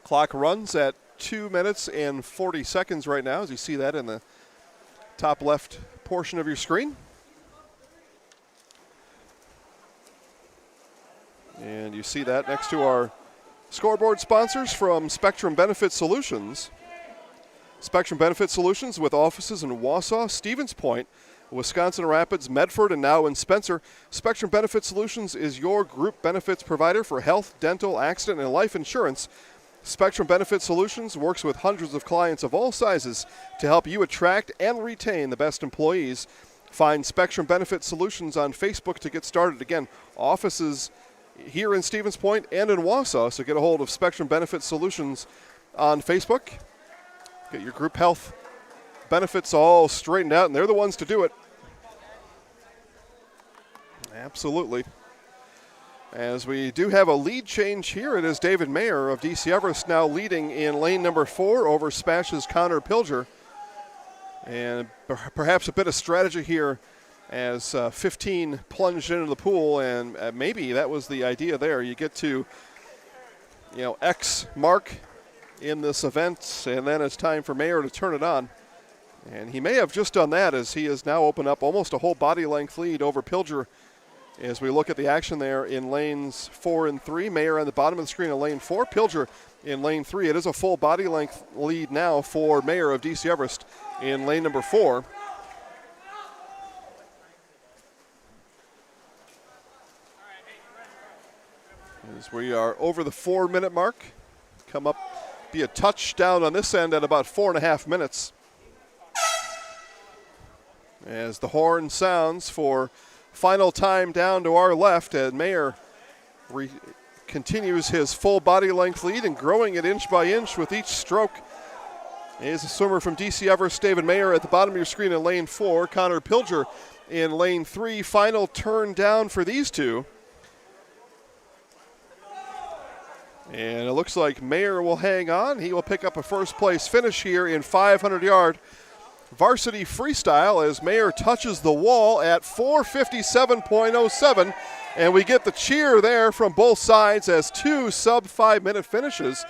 Clock runs at 2 minutes and 40 seconds right now, as you see that in the top left portion of your screen. And you see that next to our scoreboard sponsors from Spectrum Benefit Solutions. Spectrum Benefit Solutions with offices in Wausau, Stevens Point, Wisconsin Rapids, Medford, and now in Spencer. Spectrum Benefit Solutions is your group benefits provider for health, dental, accident, and life insurance. Spectrum Benefit Solutions works with hundreds of clients of all sizes to help you attract and retain the best employees. Find Spectrum Benefit Solutions on Facebook to get started. Again, offices here in Stevens Point and in Wausau, so get a hold of Spectrum Benefit Solutions on Facebook. Get your group health benefits all straightened out, and they're the ones to do it. Absolutely. As we do have a lead change here, it is David Mayer of DC Everest now leading in lane number 4 over SPASH's Connor Pilger. And perhaps a bit of strategy here as 15 plunged into the pool, and maybe that was the idea there. You get to, X mark in this event, and then it's time for Mayer to turn it on. And he may have just done that, as he has now opened up almost a whole body length lead over Pilger As we look at the action there in lanes 4 and 3, Mayer on the bottom of the screen in lane 4, Pilger in lane 3. It is a full body length lead now for Mayer of DC Everest in lane number 4. As we are over the 4-minute mark, come up, be a touchdown on this end at about 4.5 minutes. As the horn sounds for final time down to our left, and Mayer continues his full body length lead and growing it inch by inch with each stroke. Is a swimmer from DC Everest, David Mayer, at the bottom of your screen in lane 4. Connor Pilger in lane 3. Final turn down for these two. And it looks like Mayer will hang on. He will pick up a first place finish here in 500-yard varsity freestyle as Mayer touches the wall at 4:57.07. And we get the cheer there from both sides as two sub-5-minute finishes.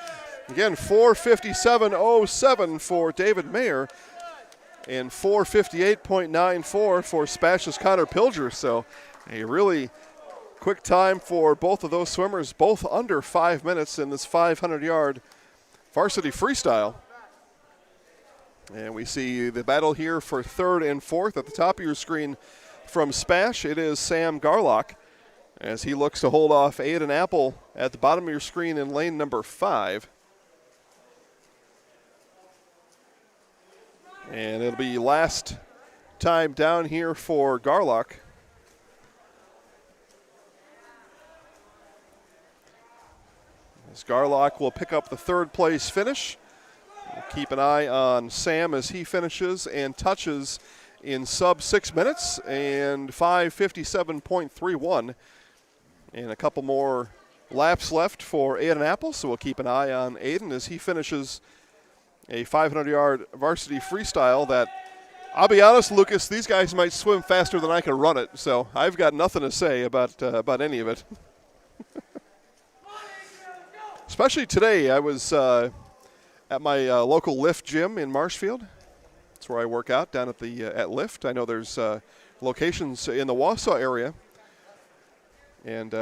Again, 4:57.07 for David Mayer and 4:58.94 for SPASH's Connor Pilger. So a really quick time for both of those swimmers, both under 5 minutes in this 500-yard varsity freestyle. And we see the battle here for third and fourth at the top of your screen from SPASH. It is Sam Garlock as he looks to hold off Aiden Apple at the bottom of your screen in lane number 5. And it'll be last time down here for Garlock. As Garlock will pick up the third place finish. We'll keep an eye on Sam as he finishes and touches in sub 6 minutes and 5:57.31. And a couple more laps left for Aiden Apple, so we'll keep an eye on Aiden as he finishes a 500-yard varsity freestyle that, I'll be honest, Lucas, these guys might swim faster than I can run it, so I've got nothing to say about any of it. Especially today, I was at my local Lift gym in Marshfield. That's where I work out, down at the at Lift. I know there's locations in the Wausau area, and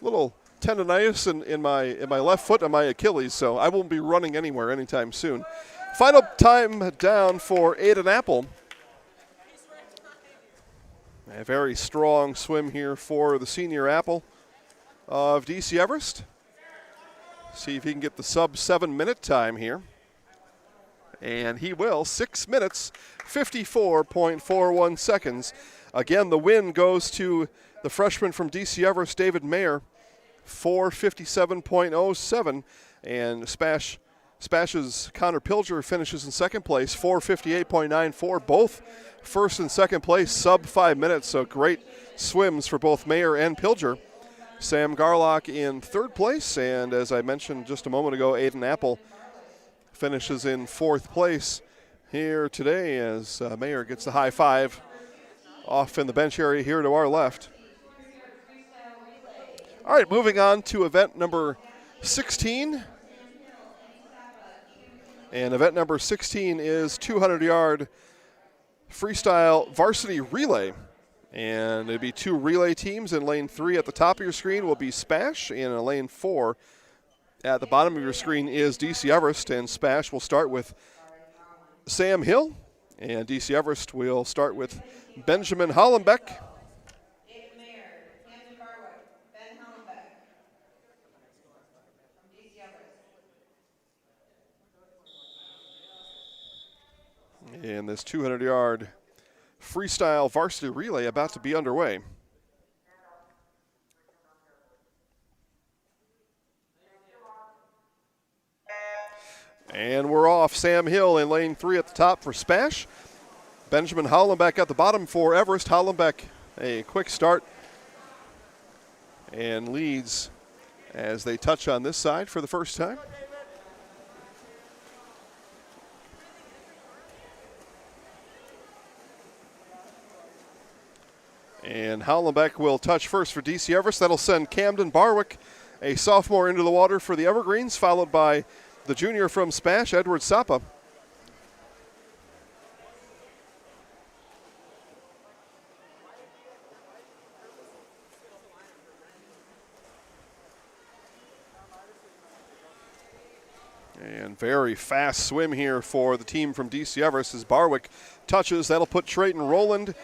little tendonitis in my left foot and my Achilles, so I won't be running anywhere anytime soon. Final time down for Aiden Apple. A very strong swim here for the senior Apple of DC Everest. See if he can get the sub 7-minute time here. And he will, 6 minutes, 54.41 seconds. Again, the win goes to the freshman from DC Everest, David Mayer, 4:57.07, and SPASH's Connor Pilger finishes in second place, 4:58.94. Both first and second place, sub 5 minutes, so great swims for both Mayer and Pilger. Sam Garlock in third place, and as I mentioned just a moment ago, Aiden Apple finishes in fourth place here today as Mayer gets the high five off in the bench area here to our left. All right, moving on to event number 16. And event number 16 is 200-yard freestyle varsity relay. And it'll be two relay teams. In lane 3 at the top of your screen will be SPASH, and in lane 4 at the bottom of your screen is DC Everest. And SPASH will start with Sam Hill, and DC Everest will start with Benjamin Hollenbeck. And this 200-yard freestyle varsity relay about to be underway. And we're off. Sam Hill in lane 3 at the top for SPASH. Benjamin Hollenbeck at the bottom for Everest. Hollenbeck, a quick start and leads as they touch on this side for the first time. And Hollenbeck will touch first for DC Everest. That'll send Camden Barwick, a sophomore, into the water for the Evergreens, followed by the junior from SPASH, Edward Sapa. And very fast swim here for the team from DC Everest as Barwick touches. That'll put Trayton Rowland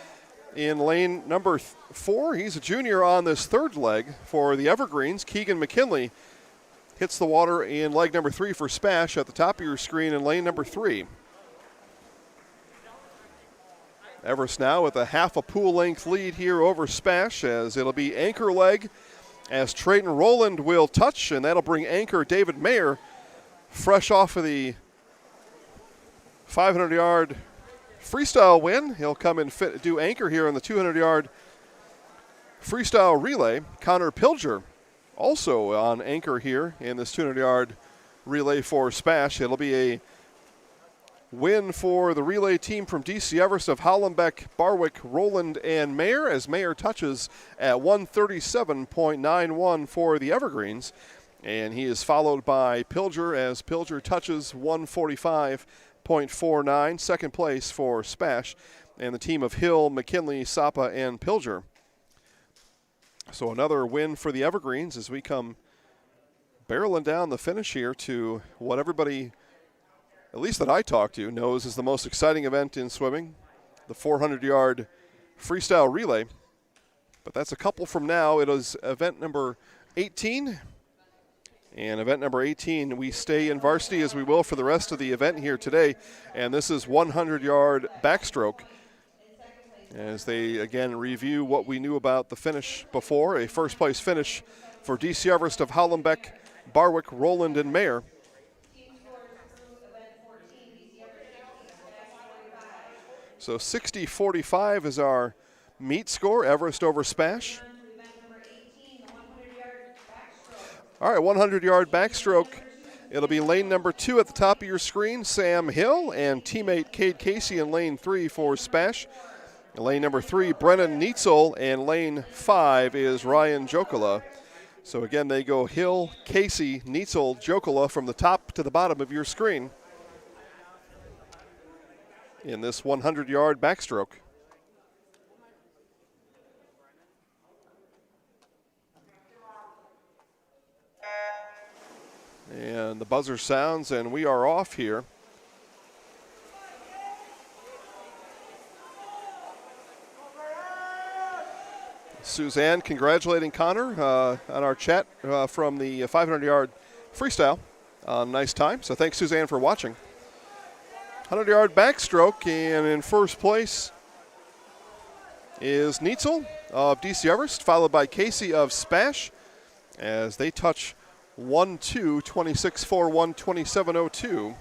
in lane number 4. He's a junior on this third leg for the Evergreens. Keegan McKinley hits the water in leg number 3 for SPASH at the top of your screen in lane number 3. Everest now with a half a pool length lead here over SPASH, as it'll be anchor leg as Trayton Rowland will touch, and that'll bring anchor David Mayer fresh off of the 500-yard freestyle win. He'll come and do anchor here on the 200-yard freestyle relay. Connor Pilger also on anchor here in this 200-yard relay for SPASH. It'll be a win for the relay team from DC Everest of Hollenbeck, Barwick, Rowland, and Mayer, as Mayer touches at 137.91 for the Evergreens. And he is followed by Pilger as Pilger touches 145.49, second place for SPASH, and the team of Hill, McKinley, Sapa, and Pilger. So another win for the Evergreens as we come barreling down the finish here to what everybody, at least that I talk to, knows is the most exciting event in swimming, the 400-yard freestyle relay. But that's a couple from now. It is event number 18. And event number 18, we stay in varsity as we will for the rest of the event here today. And this is 100-yard backstroke, as they, again, review what we knew about the finish before. A first-place finish for DC Everest of Hollenbeck, Barwick, Rowland, and Mayer. So 60-45 is our meet score, Everest over SPASH. All right, 100-yard backstroke. It'll be lane number 2 at the top of your screen, Sam Hill, and teammate Cade Casey in lane 3 for SPASH. Lane number 3, Brennan Neitzel, and lane 5 is Ryan Jokala. So again, they go Hill, Casey, Neitzel, Jokala from the top to the bottom of your screen in this 100-yard backstroke. And the buzzer sounds, and we are off here. Suzanne congratulating Connor on our chat from the 500-yard freestyle. Nice time, so thanks, Suzanne, for watching. 100-yard backstroke, and in first place is Neitzel of DC Everest, followed by Casey of SPASH, as they touch 1-2, 26-4-1, 27-02.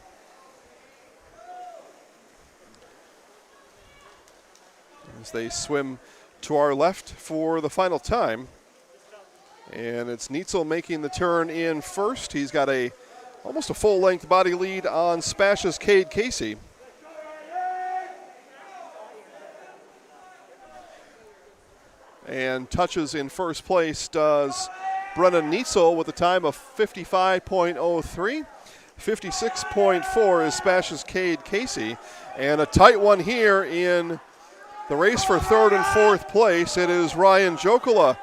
As they swim to our left for the final time. And it's Neitzel making the turn in first. He's got almost a full-length body lead on SPASH's Cade Casey. And touches in first place does Brennan Neitzel with a time of 55.03. 56.4 is SPASH's Cade Casey. And a tight one here in the race for third and fourth place. It is Ryan Jokala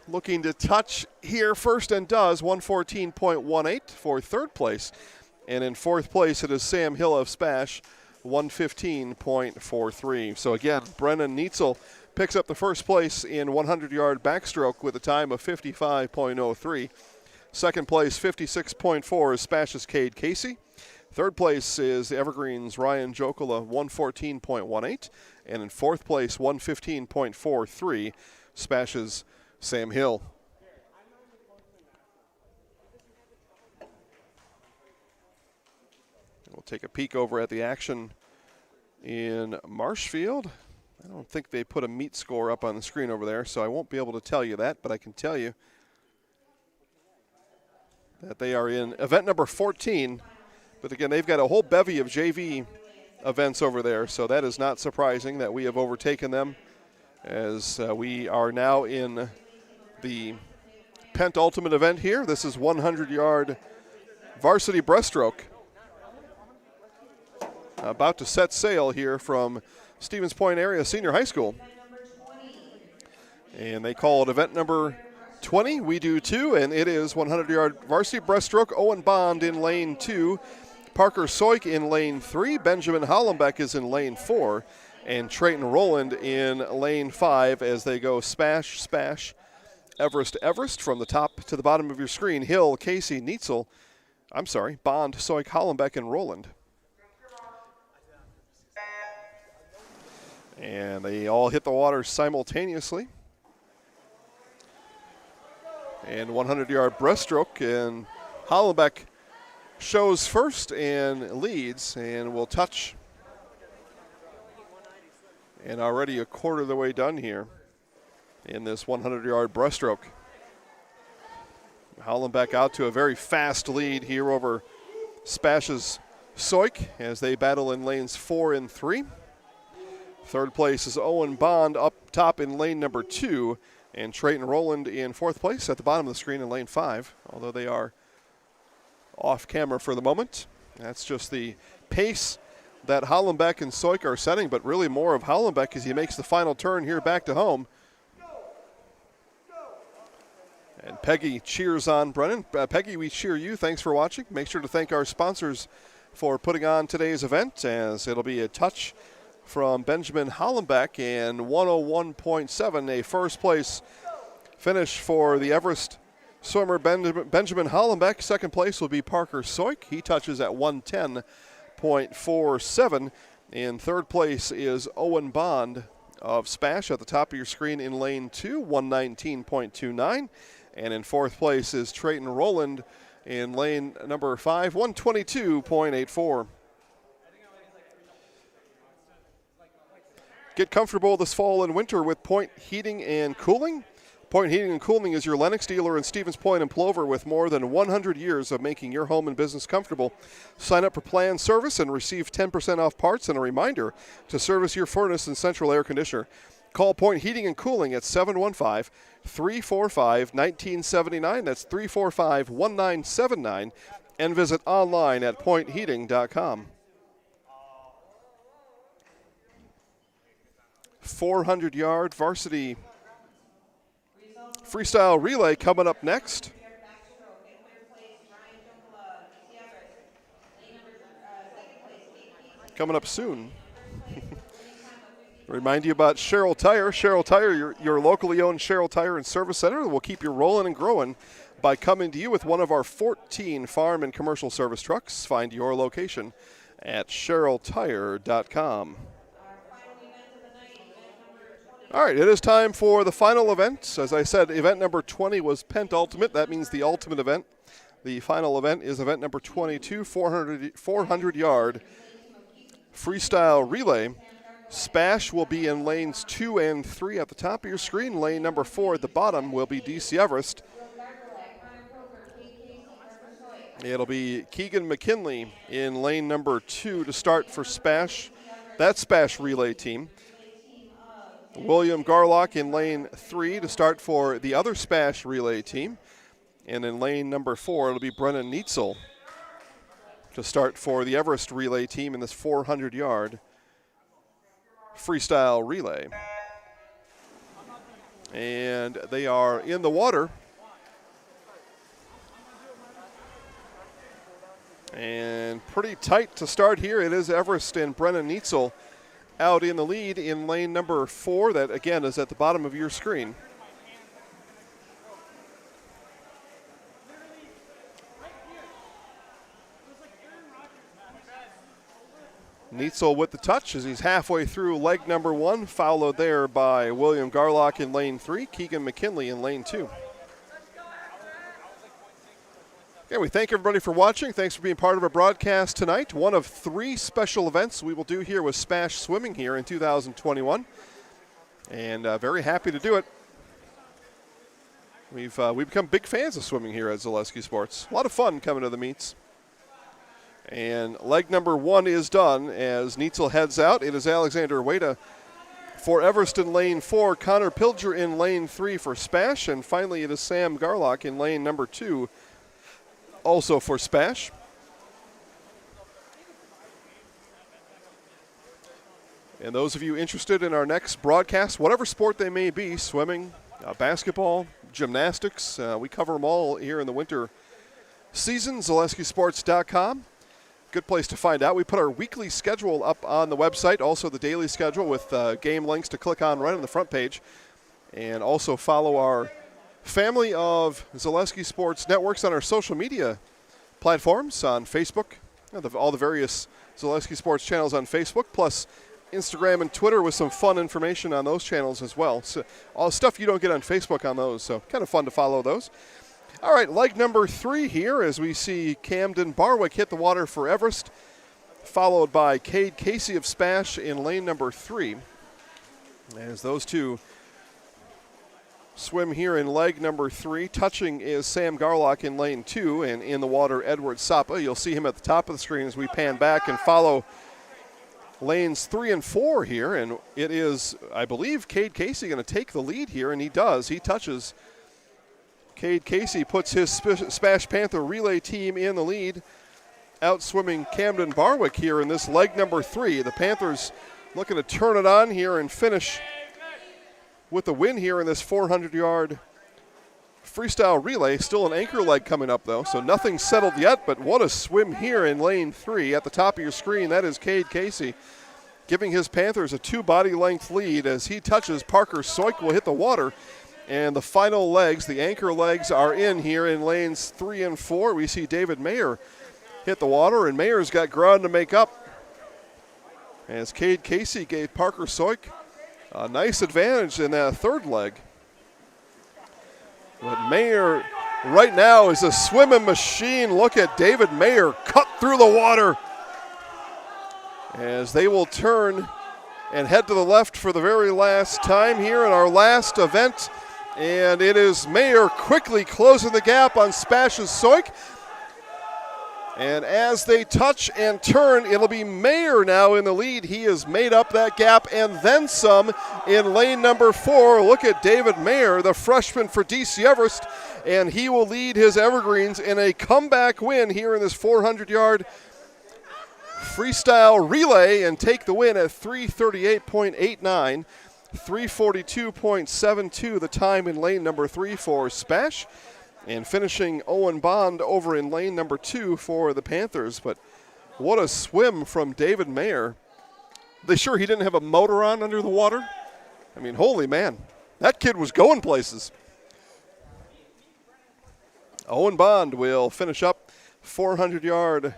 looking to touch here first, and does 114.18 for third place. And in fourth place, it is Sam Hill of SPASH, 115.43. So again, Brennan Neitzel picks up the first place in 100-yard backstroke with a time of 55.03. Second place, 56.4 is SPASH's Cade Casey. Third place is the Evergreens' Ryan Jokala, 114.18. And in fourth place, 115.43, SPASH's Sam Hill. We'll take a peek over at the action in Marshfield. I don't think they put a meet score up on the screen over there, so I won't be able to tell you that, but I can tell you that they are in event number 14. But again, they've got a whole bevy of JV events over there, so that is not surprising that we have overtaken them, as we are now in the penultimate event here. This is 100-yard varsity breaststroke. About to set sail here from Stevens Point Area Senior High School. And they call it event number 20, we do 2, and it is 100-yard varsity breaststroke. Owen Bond in lane 2. Parker Soik in lane 3. Benjamin Hollenbeck is in lane 4. And Trayton Rowland in lane 5 as they go SPASH, SPASH, Everest, Everest from the top to the bottom of your screen. Hill, Casey, Bond, Soik, Hollenbeck, and Rowland. And they all hit the water simultaneously. And 100-yard breaststroke, and Hollenbeck shows first and leads and will touch. And already a quarter of the way done here in this 100-yard breaststroke. Hollenbeck out to a very fast lead here over SPASH's Soik as they battle in lanes 4 and 3. Third place is Owen Bond up top in lane number 2. And Trayton Rowland in fourth place at the bottom of the screen in lane 5, although they are off camera for the moment. That's just the pace that Hollenbeck and Soik are setting, but really more of Hollenbeck as he makes the final turn here back to home. And Peggy cheers on Brennan. Peggy, we cheer you. Thanks for watching. Make sure to thank our sponsors for putting on today's event, as it'll be a touch from Benjamin Hollenbeck and 101.7, a first place finish for the Everest swimmer Benjamin Hollenbeck. Second place will be Parker Soik. He touches at 110.47. And third place is Owen Bond of SPASH at the top of your screen in lane 2, 119.29. And in fourth place is Trayton Rowland in lane number 5, 122.84. Get comfortable this fall and winter with Point Heating and Cooling. Point Heating and Cooling is your Lennox dealer in Stevens Point and Plover with more than 100 years of making your home and business comfortable. Sign up for planned service and receive 10% off parts and a reminder to service your furnace and central air conditioner. Call Point Heating and Cooling at 715-345-1979. That's 345-1979. And visit online at pointheating.com. 400-yard varsity freestyle relay coming up next. Coming up soon. Remind you about Sherrill Tire. Sherrill Tire, your locally owned Sherrill Tire and Service Center, will keep you rolling and growing by coming to you with one of our 14 farm and commercial service trucks. Find your location at sherrilltire.com. All right, it is time for the final event. As I said, event number 20 was penultimate. That means the ultimate event. The final event is event number 22, 400-yard freestyle relay. SPASH will be in lanes 2 and 3 at the top of your screen. Lane number 4 at the bottom will be DC Everest. It'll be Keegan McKinley in lane number 2 to start for SPASH, that SPASH relay team. William Garlock in lane 3 to start for the other SPASH relay team. And in lane number 4, it'll be Brennan Neitzel to start for the Everest relay team in this 400-yard freestyle relay. And they are in the water. And pretty tight to start here. It is Everest and Brennan Neitzel out in the lead in lane number 4. That, again, is at the bottom of your screen. Neitzel with the touch as he's halfway through leg number 1, followed there by William Garlock in lane 3, Keegan McKinley in lane 2. Okay, we thank everybody for watching. Thanks for being part of our broadcast tonight. One of 3 special events we will do here with SPASH Swimming here in 2021. And very happy to do it. We've become big fans of swimming here at Zaleski Sports. A lot of fun coming to the meets. And leg number 1 is done as Neitzel heads out. It is Alexander Wada for Everest in lane 4, Connor Pilger in lane 3 for SPASH, and finally it is Sam Garlock in lane number 2, also for SPASH. And those of you interested in our next broadcast, whatever sport they may be, swimming, basketball, gymnastics. We cover them all here in the winter season. ZaleskiSports.com. Good place to find out. We put our weekly schedule up on the website, also the daily schedule with game links to click on right on the front page. And also follow our family of Zaleski Sports networks on our social media platforms on Facebook, all the various Zaleski Sports channels on Facebook, plus Instagram and Twitter with some fun information on those channels as well. So all stuff you don't get on Facebook on those, so kind of fun to follow those. All right, leg number 3 here as we see Camden Barwick hit the water for Everest, followed by Cade Casey of SPASH in lane number 3. As those two swim here in leg number 3. Touching is Sam Garlock in lane 2, and in the water, Edward Sapa. You'll see him at the top of the screen as we pan back and follow lanes 3 and 4 here. And it is, I believe, Cade Casey going to take the lead here, and he does. He touches. Cade Casey puts his SPASH Panther relay team in the lead, out swimming Camden Barwick here in this leg number 3. The Panthers looking to turn it on here and finish with the win here in this 400-yard freestyle relay. Still an anchor leg coming up, though, so nothing settled yet, but what a swim here in lane 3. At the top of your screen, that is Cade Casey, giving his Panthers a 2-body length lead. As he touches, Parker Soik will hit the water. And the final legs, the anchor legs, are in here in lanes 3 and 4. We see David Mayer hit the water, and Mayer's got ground to make up. As Cade Casey gave Parker Soik a nice advantage in that third leg. But Mayer right now is a swimming machine. Look at David Mayer cut through the water. As they will turn and head to the left for the very last time here in our last event. And it is Mayer quickly closing the gap on SPASH's Soik. And as they touch and turn, it'll be Mayer now in the lead. He has made up that gap and then some in lane number 4. Look at David Mayer, the freshman for DC Everest, and he will lead his Evergreens in a comeback win here in this 400-yard freestyle relay and take the win at 3:38.89. 3:42.72 the time in lane number 3 for SPASH. And finishing Owen Bond over in lane number 2 for the Panthers. But what a swim from David Mayer. They sure he didn't have a motor on under the water? I mean, holy man. That kid was going places. Owen Bond will finish up 400-yard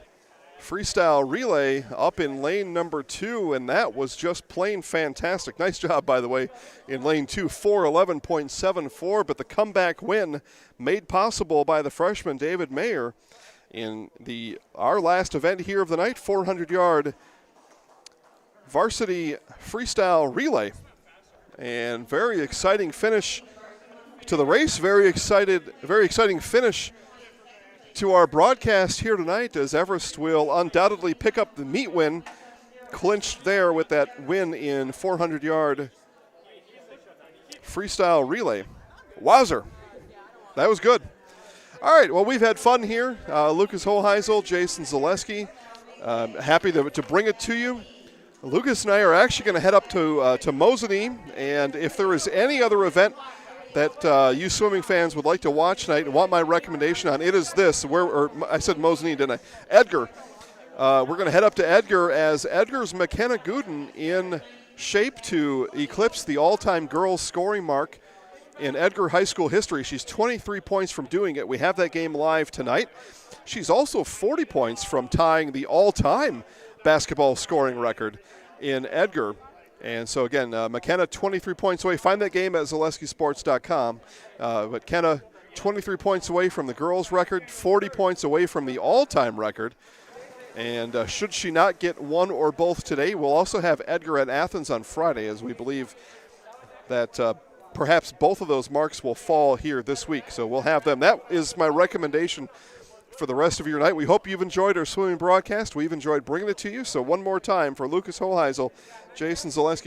freestyle relay up in lane number 2, and that was just plain fantastic. Nice job, by the way, in lane 2, 4:11.74, but the comeback win made possible by the freshman David Mayer in our last event here of the night, 400-yard varsity freestyle relay. And very exciting finish to the race, very exciting finish to our broadcast here tonight, as Everest will undoubtedly pick up the meet win, clinched there with that win in 400-yard freestyle relay. Wowzer. That was good. All right, well, we've had fun here. Lucas Hoheisel, Jason Zaleski, happy to bring it to you. Lucas and I are actually going to head up to Mosinee, and if there is any other event that you swimming fans would like to watch tonight and want my recommendation on, it is this. I said Mosinee, didn't I? Edgar. We're going to head up to Edgar, as Edgar's McKenna Gooden in shape to eclipse the all-time girls scoring mark in Edgar High School history. She's 23 points from doing it. We have that game live tonight. She's also 40 points from tying the all-time basketball scoring record in Edgar. And so, again, McKenna 23 points away. Find that game at ZaleskiSports.com. But Kenna 23 points away from the girls' record, 40 points away from the all-time record. And should she not get one or both today, we'll also have Edgar at Athens on Friday, as we believe that perhaps both of those marks will fall here this week. So we'll have them. That is my recommendation for the rest of your night. We hope you've enjoyed our swimming broadcast. We've enjoyed bringing it to you. So one more time for Lucas Hoheisel, Jason Zaleski.